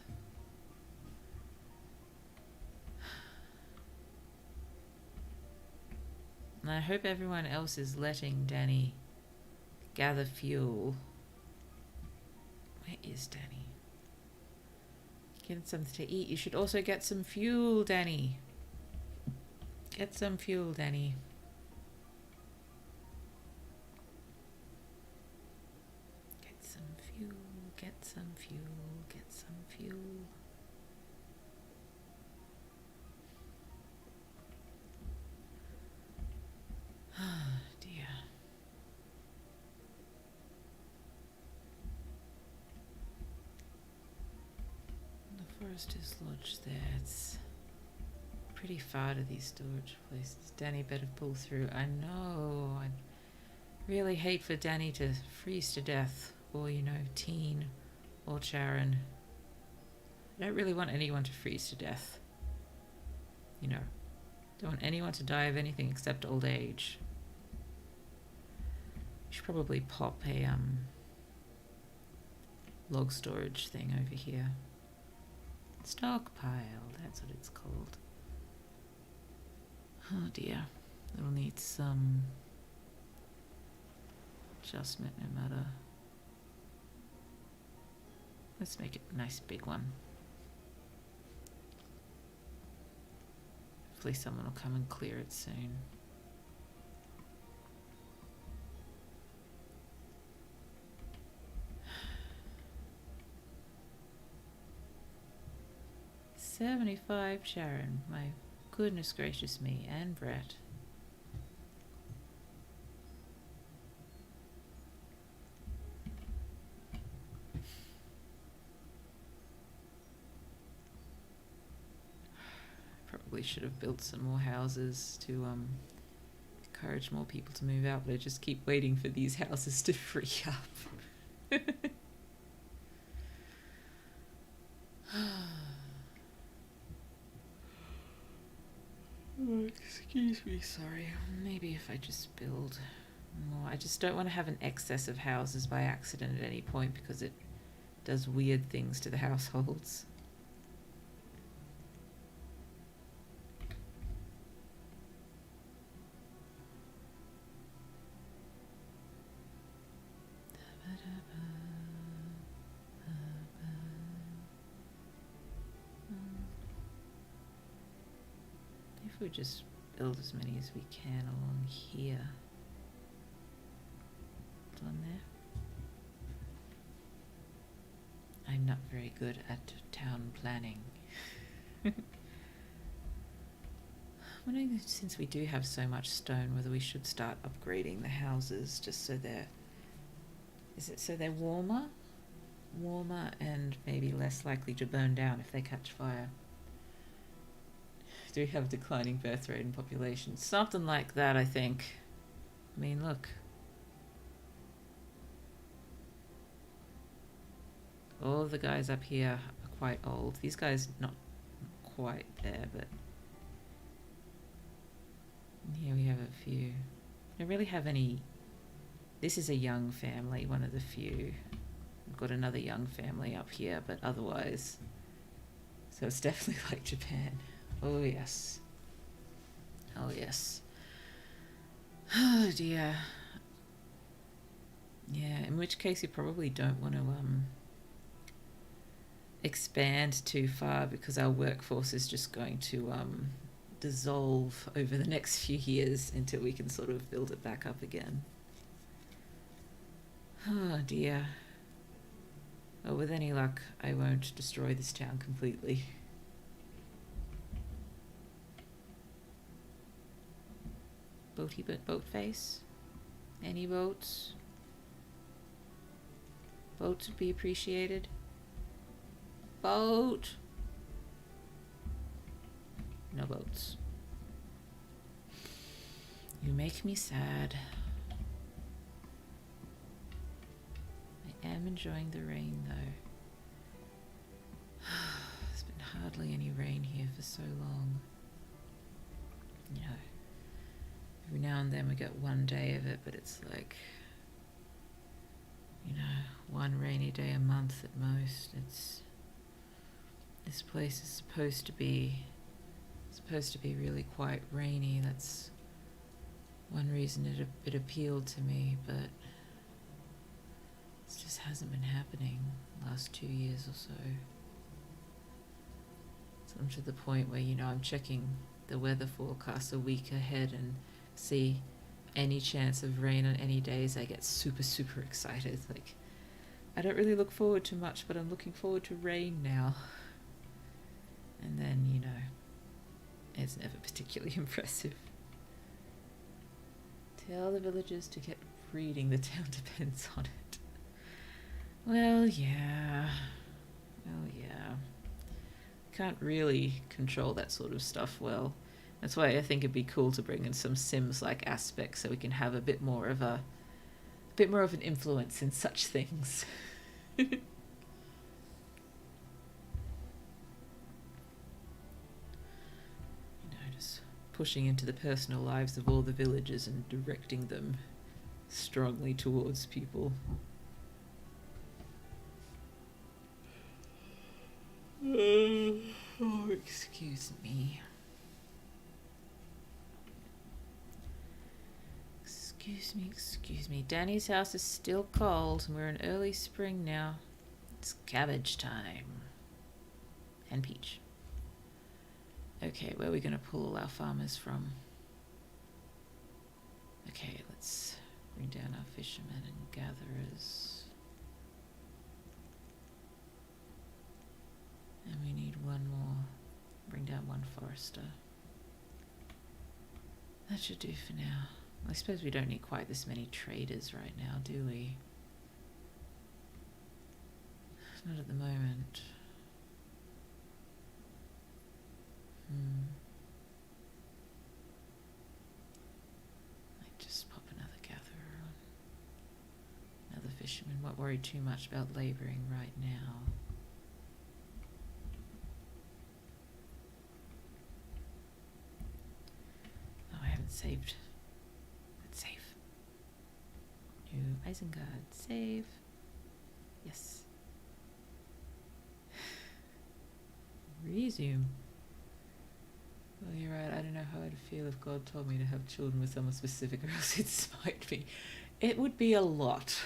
And I hope everyone else is letting Danny gather fuel. Where is Danny? Get something to eat. You should also get some fuel, Danny. Get some fuel, Danny. Get some fuel, get some fuel, get some fuel. Ah, dear. The forest is lodged there. It's pretty far to these storage places. Danny better pull through. I know. I really hate for Danny to freeze to death. Or, you know, Teen or Sharon. I don't really want anyone to freeze to death. You know. Don't want anyone to die of anything except old age. We should probably pop a log storage thing over here. Stockpile, that's what it's called. Oh dear. It'll need some adjustment no matter. Let's make it a nice big one. Hopefully someone will come and clear it soon. $75, Sharon. My goodness gracious me, and Brett. Probably should have built some more houses to encourage more people to move out, but I just keep waiting for these houses to free up. Oh, excuse me, sorry. Maybe if I just build more. I just don't want to have an excess of houses by accident at any point because it does weird things to the households. If we just build as many as we can along here. On there. I'm not very good at town planning. Wondering if, since we do have so much stone, whether we should start upgrading the houses just so they're... Is it so they're warmer? Warmer and maybe less likely to burn down if they catch fire. Do we have a declining birth rate and population? Something like that, I think. I mean, look. All of the guys up here are quite old. These guys not quite there, but... Here we have a few. I don't really have any... This is a young family, one of the few. I've got another young family up here, but otherwise... So it's definitely like Japan. Oh yes. Oh yes. Oh dear. Yeah, in which case you probably don't want to expand too far because our workforce is just going to dissolve over the next few years until we can sort of build it back up again. Oh dear. Well, with any luck, I won't destroy this town completely. Boat face? Any boats? Boats would be appreciated. Boat! No boats. You make me sad. I am enjoying the rain though. There's been hardly any rain here for so long. You know, every now and then we get one day of it, but it's like, you know, one rainy day a month at most. This place is supposed to be really quite rainy. That's one reason it appealed to me, but it just hasn't been happening the last 2 years or so. So I'm to the point where, you know, I'm checking the weather forecast a week ahead and see any chance of rain on any days. I get super, super excited. Like, I don't really look forward to much, but I'm looking forward to rain now. And then, you know, it's never particularly impressive. Tell the villagers to get breeding. The town depends on it. Well, yeah. Can't really control that sort of stuff well. That's why I think it'd be cool to bring in some Sims-like aspects so we can have a bit more of an influence in such things. Just pushing into the personal lives of all the villagers and directing them strongly towards people. Oh, excuse me. Excuse me. Danny's house is still cold and we're in early spring now. It's cabbage time. And peach. Okay, where are we going to pull all our farmers from? Okay, let's bring down our fishermen and gatherers. And we need one more. Bring down one forester. That should do for now. I suppose we don't need quite this many traders right now, do we? Not at the moment. Might just pop another gatherer on. Another fisherman. Won't worry too much about labouring right now. Oh, I haven't saved. Let's save. New Isengard. Save. Yes. Resume. Well, you're right. I don't know how I'd feel if God told me to have children with someone specific, or else he'd spite me. It would be a lot.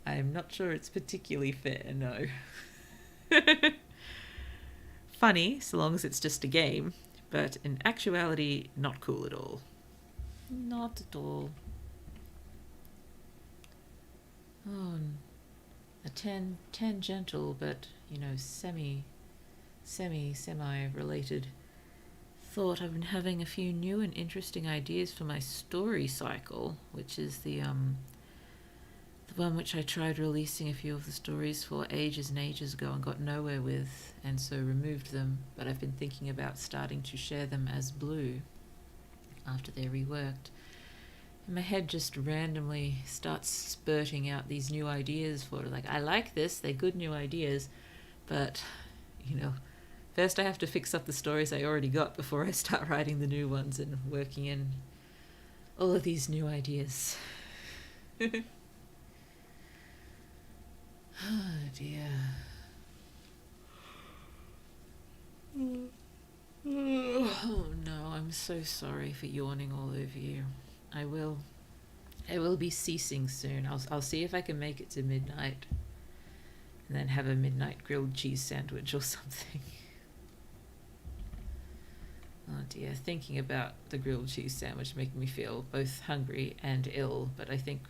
I'm not sure it's particularly fair, no. Funny, so long as it's just a game, but in actuality, not cool at all. Not at all. Oh, a tangential, but, you know, semi-related thought. I've been having a few new and interesting ideas for my story cycle, which is the one which I tried releasing a few of the stories for ages and ages ago and got nowhere with, and so removed them, but I've been thinking about starting to share them as blue after they're reworked. And my head just randomly starts spurting out these new ideas for it. Like, I like this, they're good new ideas, but, you know, first I have to fix up the stories I already got before I start writing the new ones and working in all of these new ideas. Oh dear. Oh no, I'm so sorry for yawning all over you. I will be ceasing soon. I'll see if I can make it to midnight and then have a midnight grilled cheese sandwich or something. Oh dear, thinking about the grilled cheese sandwich making me feel both hungry and ill, but I think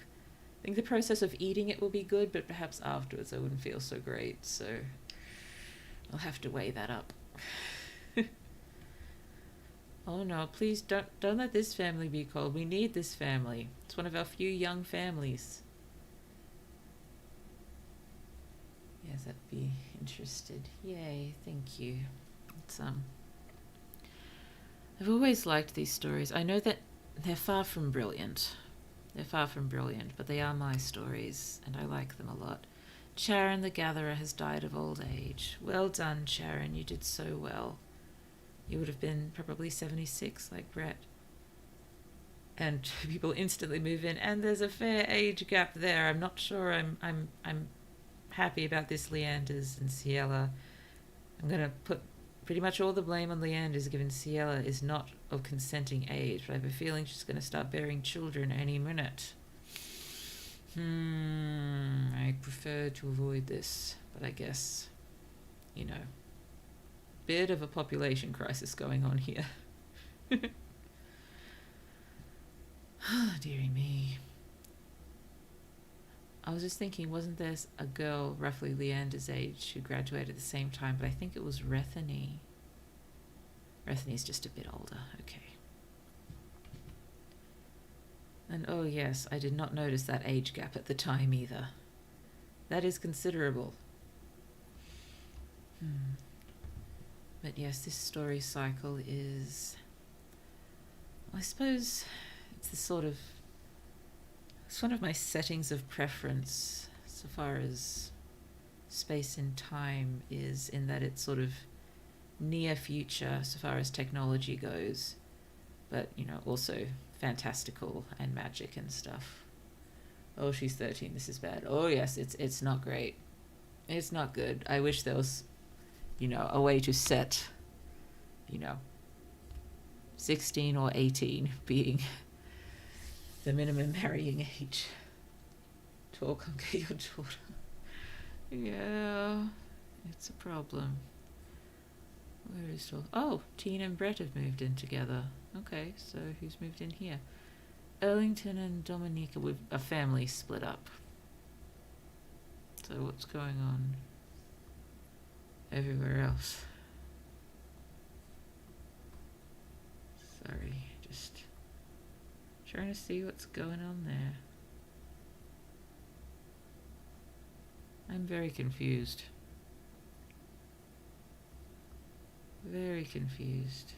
the process of eating it will be good, but perhaps afterwards I wouldn't feel so great, so I'll have to weigh that up. Oh no, please don't let this family be cold. We need this family. It's one of our few young families. Yes, I'd be interested. Yay, thank you. It's I've always liked these stories. I know that They're far from brilliant. They're far from brilliant, but they are my stories, and I like them a lot. Charon the Gatherer has died of old age. Well done, Charon, you did so well. You would have been probably 76, like Brett. And people instantly move in, and there's a fair age gap there. I'm not sure I'm happy about this, Leander's and Ciela. I'm going to put pretty much all the blame on Leander's, given Ciela is not of consenting age, but I have a feeling she's going to start bearing children any minute. I prefer to avoid this, but I guess, you know, bit of a population crisis going on here. Oh, dearie me. I was just thinking, wasn't there a girl roughly Leander's age who graduated at the same time, but I think it was Rethany. Rethany's just a bit older, okay. And oh yes, I did not notice that age gap at the time either. That is considerable. But yes, this story cycle is, I suppose, it's one of my settings of preference so far as space and time is, in that it's sort of near future so far as technology goes, but, you know, also fantastical and magic and stuff. Oh, she's 13, this is bad. Oh yes, it's not great. It's not good. I wish there was, you know, a way to set, you know, 16 or 18 being the minimum marrying age. Talk, conquer your daughter. Yeah, it's a problem. Where is Talk? Oh, Tina and Brett have moved in together. Okay, so who's moved in here? Erlington and Dominica with a family split up. So what's going on everywhere else? Sorry, just trying to see what's going on there. I'm very confused. Very confused.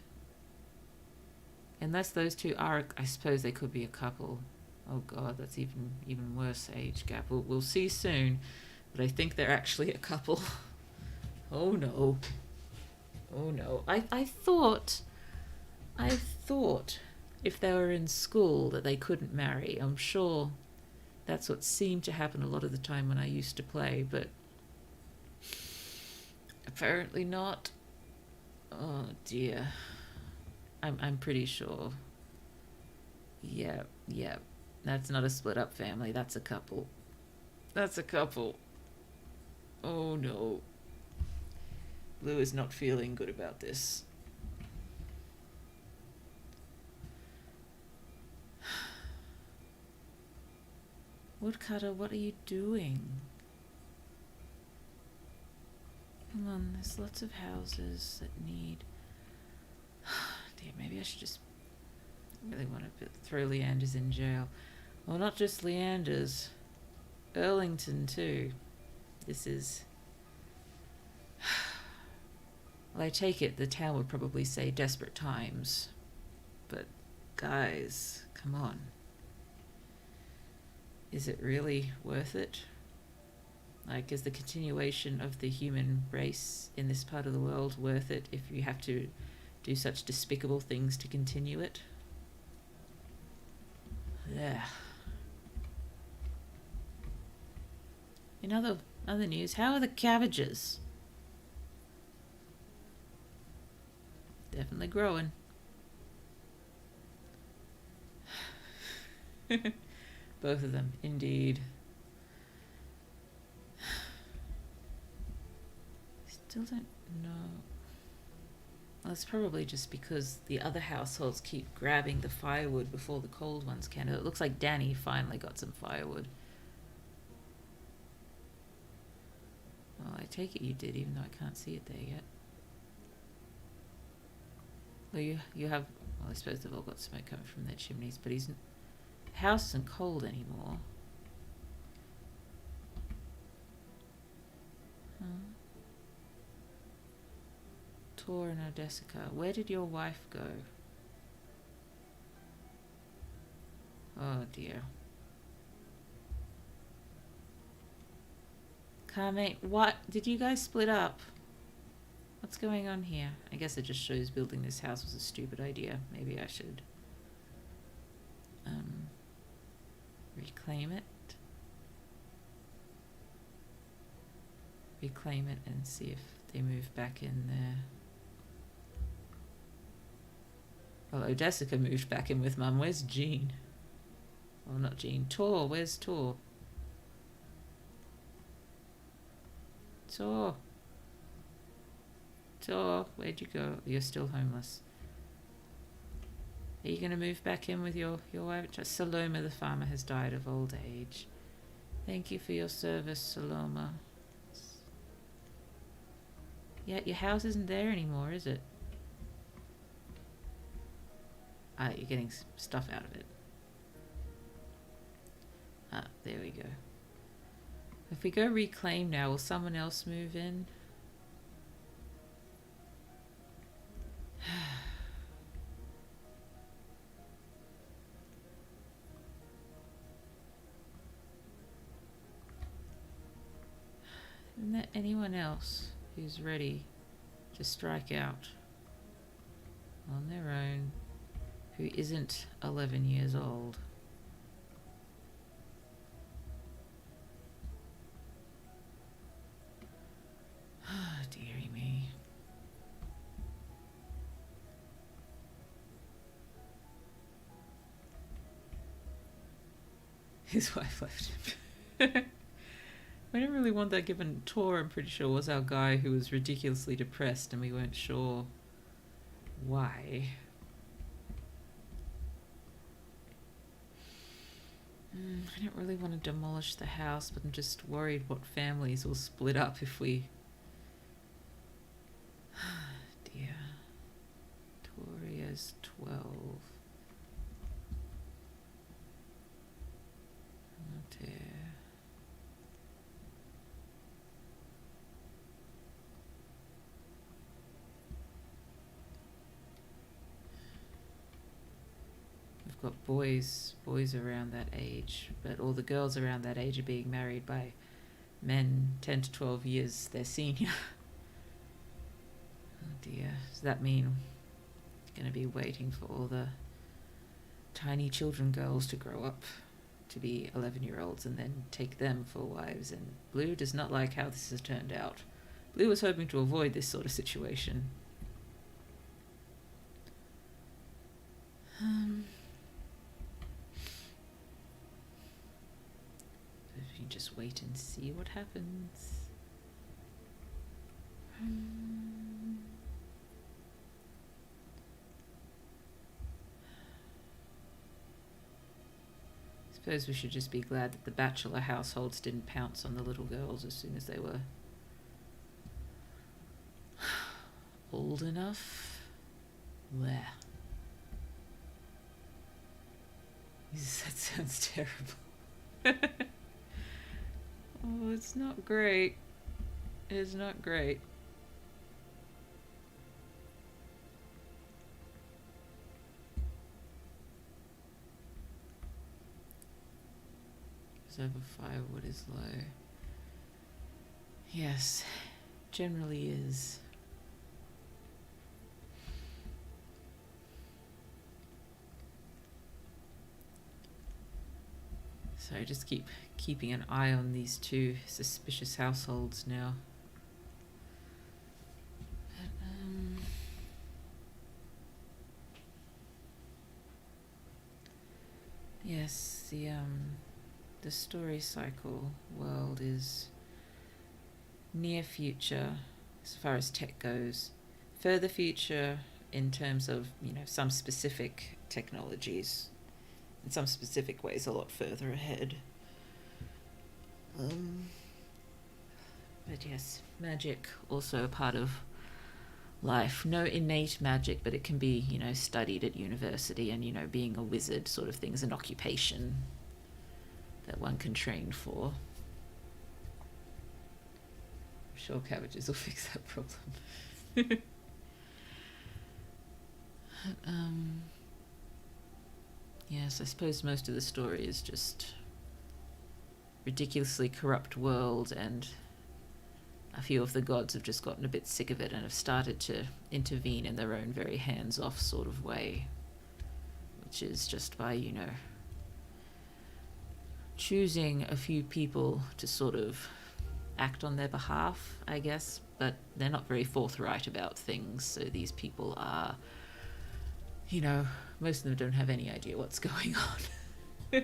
Unless those two are, I suppose they could be a couple. Oh god, that's even worse age gap. We'll see soon, but I think they're actually a couple. Oh no. Oh no. I thought if they were in school that they couldn't marry. I'm sure that's what seemed to happen a lot of the time when I used to play, but apparently not. Oh dear. I'm pretty sure. Yeah. That's not a split up family, that's a couple. That's a couple. Oh no. Blue is not feeling good about this. Woodcutter, what are you doing? Come on, there's lots of houses that need... Dear, maybe I should just... I really want to throw Leander's in jail. Well, not just Leander's. Erlington, too. This is... Well, I take it the town would probably say desperate times. But, guys, come on. Is it really worth it? Like, is the continuation of the human race in this part of the world worth it if you have to do such despicable things to continue it? Yeah. In other news, how are the cabbages? Definitely growing. Both of them, indeed. Still don't know. Well, it's probably just because the other households keep grabbing the firewood before the cold ones can. It looks like Danny finally got some firewood. Well, I take it you did, even though I can't see it there yet. Well, you have... Well, I suppose they've all got smoke coming from their chimneys, but the house isn't cold anymore. Tor and Odessica, where did your wife go? Oh dear. Carmate, what? Did you guys split up? What's going on here? I guess it just shows building this house was a stupid idea. Maybe I should reclaim it. Reclaim it and see if they move back in there. Well, Odessica moved back in with Mum. Where's Jean? Oh, not Jean. Tor. Where's Tor? Tor. Tor, where'd you go? You're still homeless. Are you going to move back in with your wife? Saloma the farmer has died of old age. Thank you for your service, Saloma. Yeah, your house isn't there anymore, is it? Ah, you're getting stuff out of it. Ah, there we go. If we go reclaim now, will someone else move in? Isn't there anyone else who's ready to strike out on their own who isn't 11 years old? Oh, dearie me. His wife left him. We didn't really want that given. Tor, I'm pretty sure, was our guy who was ridiculously depressed and we weren't sure why. I don't really want to demolish the house, but I'm just worried what families will split up if we... Dear. Toria's 12. Oh dear. We've got boys around that age, but all the girls around that age are being married by men 10 to 12 years their senior. Oh dear. Does that mean going to be waiting for all the tiny children girls to grow up to be 11-year-olds and then take them for wives? And Blue does not like how this has turned out. Blue was hoping to avoid this sort of situation. You just wait and see what happens. Suppose we should just be glad that the bachelor households didn't pounce on the little girls as soon as they were old enough. Blech. That sounds terrible. Oh, it's not great. It's not great. Over firewood is low. Yes, generally is. So I just keeping an eye on these two suspicious households now. Yes, the story cycle world is near future as far as tech goes. Further future in terms of, some specific technologies. In some specific ways, a lot further ahead. But yes, magic also a part of life. No innate magic, but it can be, studied at university, and, being a wizard sort of thing is an occupation that one can train for. I'm sure cabbages will fix that problem. Yes, I suppose most of the story is just ridiculously corrupt world, and a few of the gods have just gotten a bit sick of it and have started to intervene in their own very hands-off sort of way, which is just by, you know, choosing a few people to sort of act on their behalf, I guess, but they're not very forthright about things, so these people are, you know, most of them don't have any idea what's going on.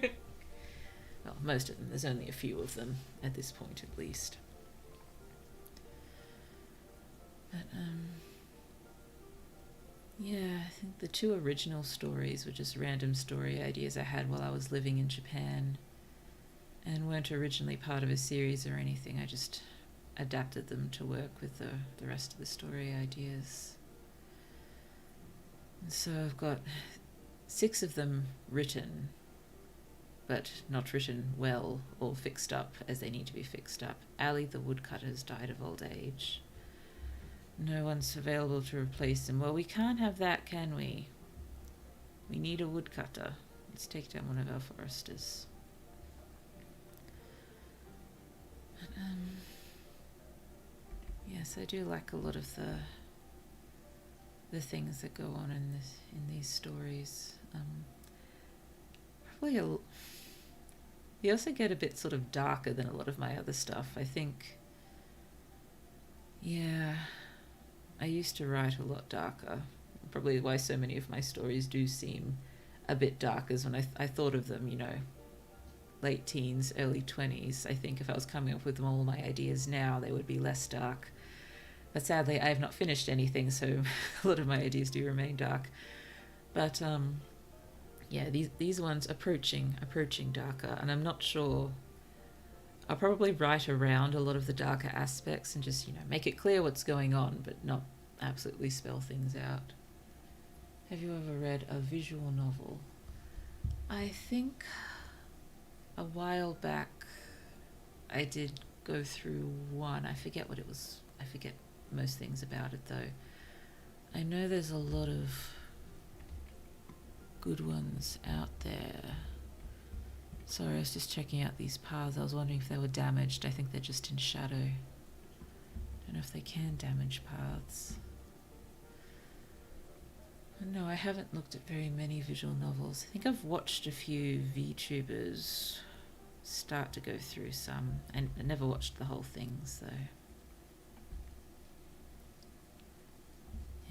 Well, most of them. There's only a few of them at this point, at least. But, yeah, I think the two original stories were just random story ideas I had while I was living in Japan, and weren't originally part of a series or anything. I just adapted them to work with the rest of the story ideas. And so I've got 6 of them written, but not written well or fixed up as they need to be fixed up. Ali the woodcutter's died of old age. No one's available to replace him. Well, we can't have that, can we? We need a woodcutter. Let's take down one of our foresters. But, yes, I do like a lot of the things that go on in these stories. Probably they also get a bit sort of darker than a lot of my other stuff, I think. Yeah, I used to write a lot darker. Probably why so many of my stories do seem a bit darker is when I thought of them, you know, late teens, early 20s. I think if I was coming up with all my ideas now, they would be less dark. But sadly, I have not finished anything, so a lot of my ideas do remain dark. But yeah, these ones approaching darker, and I'm not sure. I'll probably write around a lot of the darker aspects and just, you know, make it clear what's going on, but not absolutely spell things out. Have you ever read a visual novel? I think a while back I did go through one. I forget what it was. I forget most things about it, though. I know there's a lot of good ones out there. Sorry, I was just checking out these paths. I was wondering if they were damaged. I think they're just in shadow. Don't know if they can damage paths. No, I haven't looked at very many visual novels. I think I've watched a few VTubers start to go through some, and I never watched the whole things, though.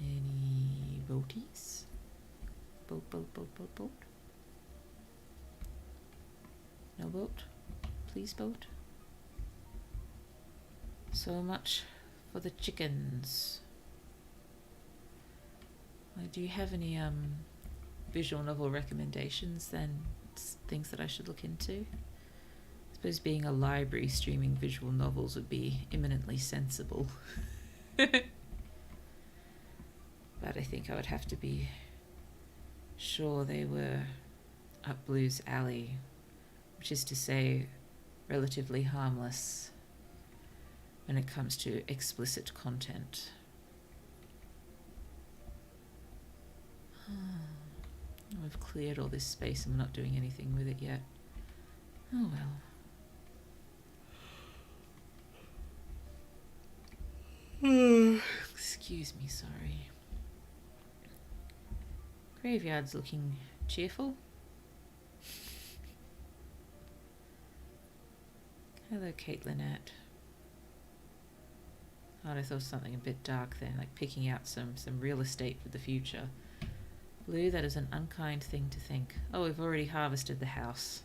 Any boaties? Boat. No boat? Please, boat. So much for the chickens. Do you have any visual novel recommendations then? Things that I should look into? I suppose being a library, streaming visual novels would be imminently sensible. But I think I would have to be sure they were up Blue's alley, which is to say relatively harmless when it comes to explicit content. We've cleared all this space and we're not doing anything with it yet. Oh well. Excuse me, sorry. Graveyard's looking cheerful. Hello, Caitlin-ette. Oh, I thought something a bit dark then, like picking out some real estate for the future. Blue, that is an unkind thing to think. Oh, we've already harvested the house.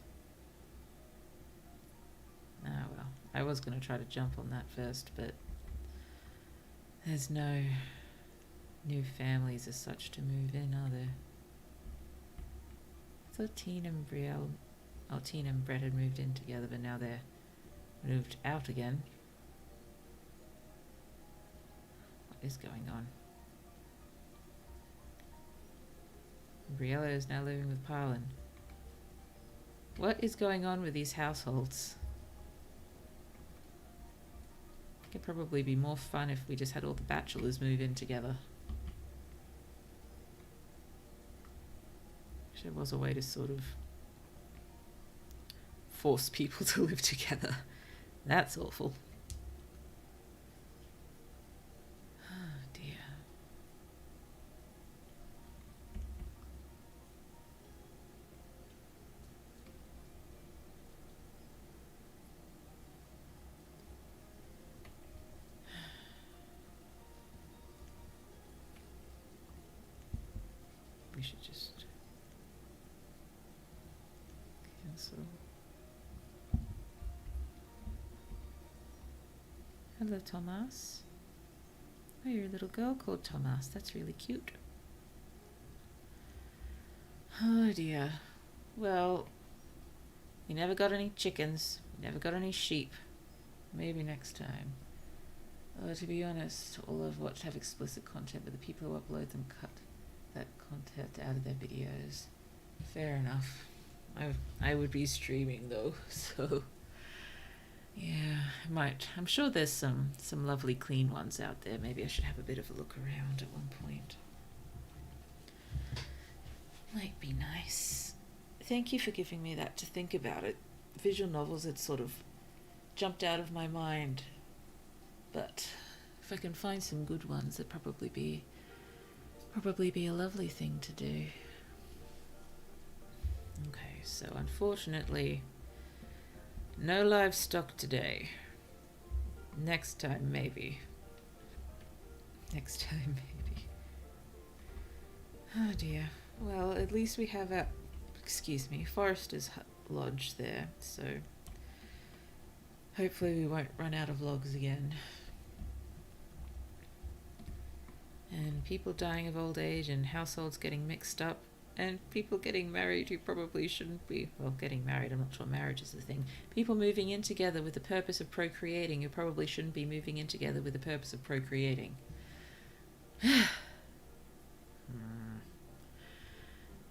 Ah, well, I was going to try to jump on that first, but there's no new families as such to move in, are there? I thought Tina and Brett had moved in together, but now they're moved out again. What is going on? Briella is now living with Parlin. What is going on with these households? It could probably be more fun if we just had all the bachelors move in together. Wish there was a way to sort of force people to live together. That's awful. Oh dear. We should just cancel. Hello, Thomas. Oh, you're a little girl called Thomas. That's really cute. Oh dear. Well, we never got any chickens. We never got any sheep. Maybe next time. To be honest, all I've watched have explicit content, but the people who upload them cut that content out of their videos. Fair enough. I would be streaming though, so yeah, I might. I'm sure there's some lovely clean ones out there. Maybe I should have a bit of a look around at one point. Might be nice. Thank you for giving me that to think about. It visual novels had sort of jumped out of my mind, but if I can find some good ones, it'd probably be a lovely thing to do. Okay, so unfortunately, no livestock today. Next time, maybe. Next time, maybe. Oh dear. Well, at least we have our, Forester's lodge there, so hopefully we won't run out of logs again. And people dying of old age and households getting mixed up. And people getting married who probably shouldn't be. Well, getting married, I'm not sure marriage is the thing. People moving in together with the purpose of procreating who probably shouldn't be moving in together with the purpose of procreating.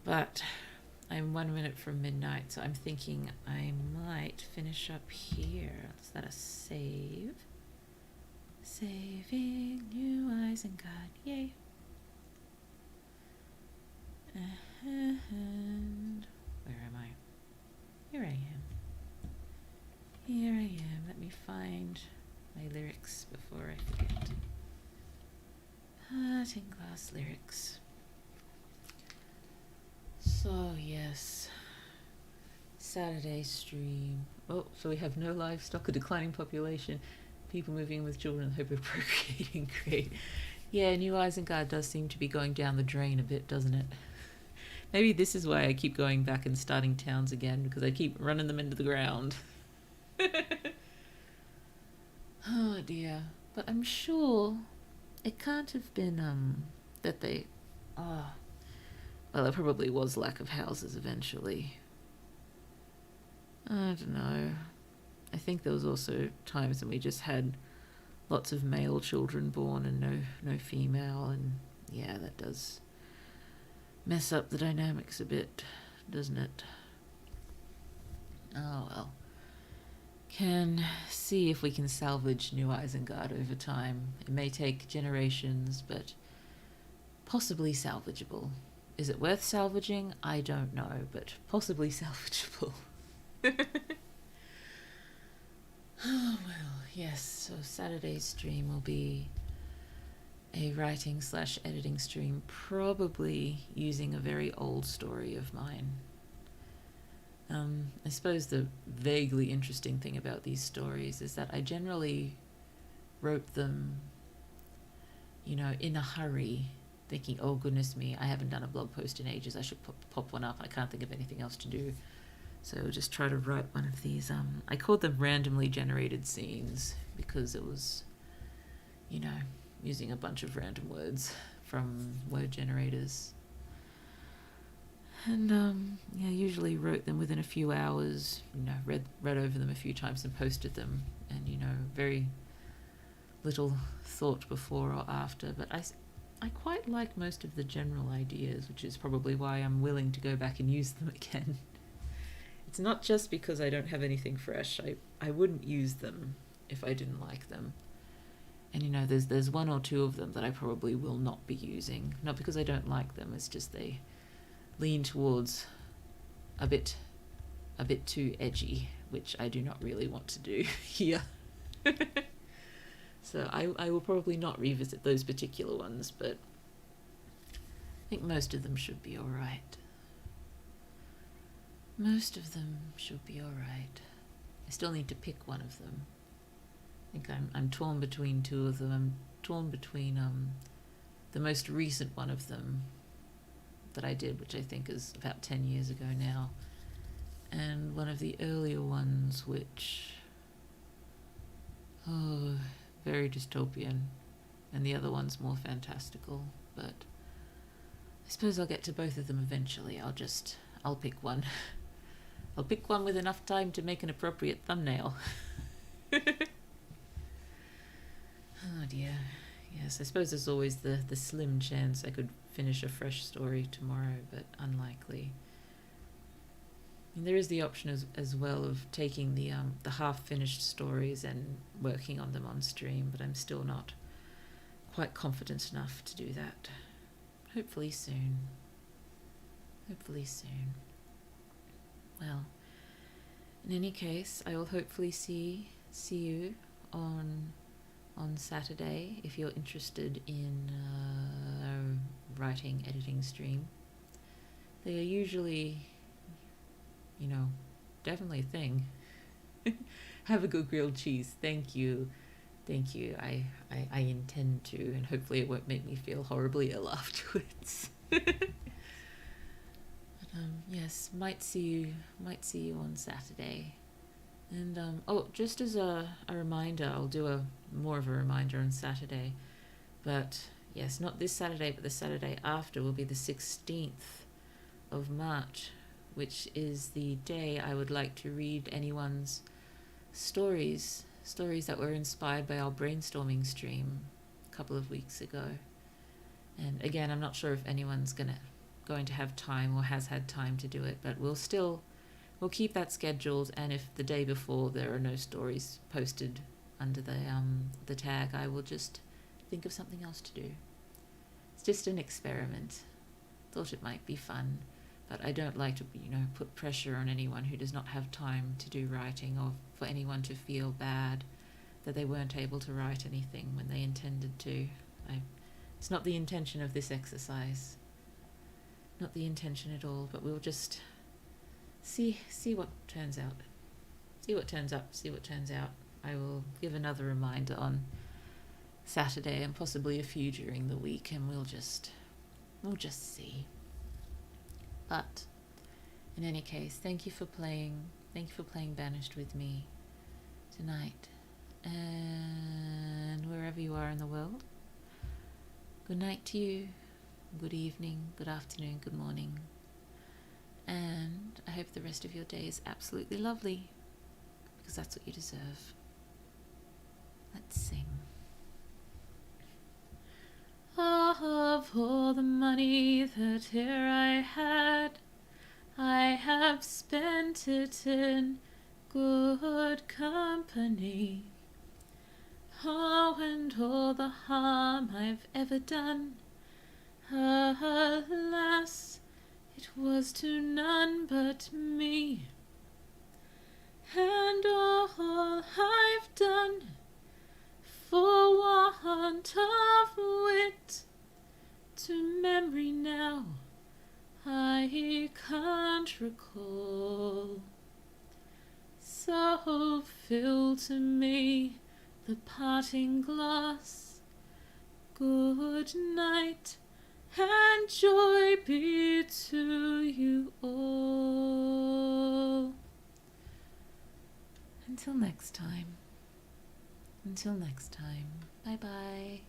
But I'm 1 minute from midnight, so I'm thinking I might finish up here. Is that a save? Saving new eyes and God, yay. And where am I? Here I am. Here I am. Let me find my lyrics before I forget. Parting glass lyrics. So yes, Saturday stream. Oh, so we have no livestock, a declining population, people moving in with children in the hope of procreating. Great. Yeah, New Isengard does seem to be going down the drain a bit, doesn't it? Maybe this is why I keep going back and starting towns again, because I keep running them into the ground. Oh dear. But I'm sure it can't have been, that they... Oh. Well, there probably was lack of houses eventually. I don't know. I think there was also times when we just had lots of male children born and no female, and yeah, that does mess up the dynamics a bit, doesn't it? Oh well. Can see if we can salvage New Isengard over time. It may take generations, but possibly salvageable. Is it worth salvaging? I don't know, but possibly salvageable. Oh well, yes, so Saturday's stream will be a writing/editing stream, probably using a very old story of mine. I suppose the vaguely interesting thing about these stories is that I generally wrote them, in a hurry, thinking, oh goodness me, I haven't done a blog post in ages, I should pop one up, I can't think of anything else to do. So just try to write one of these, I called them randomly generated scenes, because it was, using a bunch of random words from word generators. And usually wrote them within a few hours, read over them a few times and posted them, and very little thought before or after. But I quite like most of the general ideas, which is probably why I'm willing to go back and use them again. It's not just because I don't have anything fresh. I wouldn't use them if I didn't like them. And there's one or two of them that I probably will not be using. Not because I don't like them, it's just they lean towards a bit too edgy, which I do not really want to do here. So I will probably not revisit those particular ones, but I think most of them should be alright. Most of them should be alright. I still need to pick one of them. I think I'm torn between two of them. I'm torn between the most recent one of them that I did, which I think is about 10 years ago now, and one of the earlier ones, which, very dystopian, and the other one's more fantastical, but I suppose I'll get to both of them eventually. I'll pick one. I'll pick one with enough time to make an appropriate thumbnail. Oh dear. Yes, I suppose there's always the slim chance I could finish a fresh story tomorrow, but unlikely. And there is the option as well of taking the half-finished stories and working on them on stream, but I'm still not quite confident enough to do that. Hopefully soon. Hopefully soon. Well, in any case, I will hopefully see you on Saturday if you're interested in writing, editing stream. They are usually, definitely a thing. Have a good grilled cheese. Thank you. I intend to, and hopefully it won't make me feel horribly ill afterwards. Yes, might see you on Saturday. And just as a reminder, I'll do more of a reminder on Saturday. But yes, not this Saturday, but the Saturday after will be the 16th of March, which is the day I would like to read anyone's stories that were inspired by our brainstorming stream a couple of weeks ago. And again, I'm not sure if anyone's going to have time or has had time to do it, but we'll keep that scheduled, and if the day before there are no stories posted under the tag, I will just think of something else to do. It's just an experiment. Thought it might be fun, but I don't like to, put pressure on anyone who does not have time to do writing, or for anyone to feel bad that they weren't able to write anything when they intended to. It's not the intention of this exercise. Not the intention at all, but we'll just see what turns out. See what turns up, see what turns out. I will give another reminder on Saturday and possibly a few during the week, and we'll just see. But in any case, thank you for playing Banished with me tonight, and wherever you are in the world, good night to you, good evening, good afternoon, good morning, and I hope the rest of your day is absolutely lovely, because that's what you deserve. Let's sing. Of all the money that e'er I had, I have spent it in good company. Oh, and all the harm I've ever done, alas, it was to none but me. And all I've done for want of wit, to memory now I can't recall. So fill to me the parting glass. Good night, and joy be to you all. Until next time. Bye bye.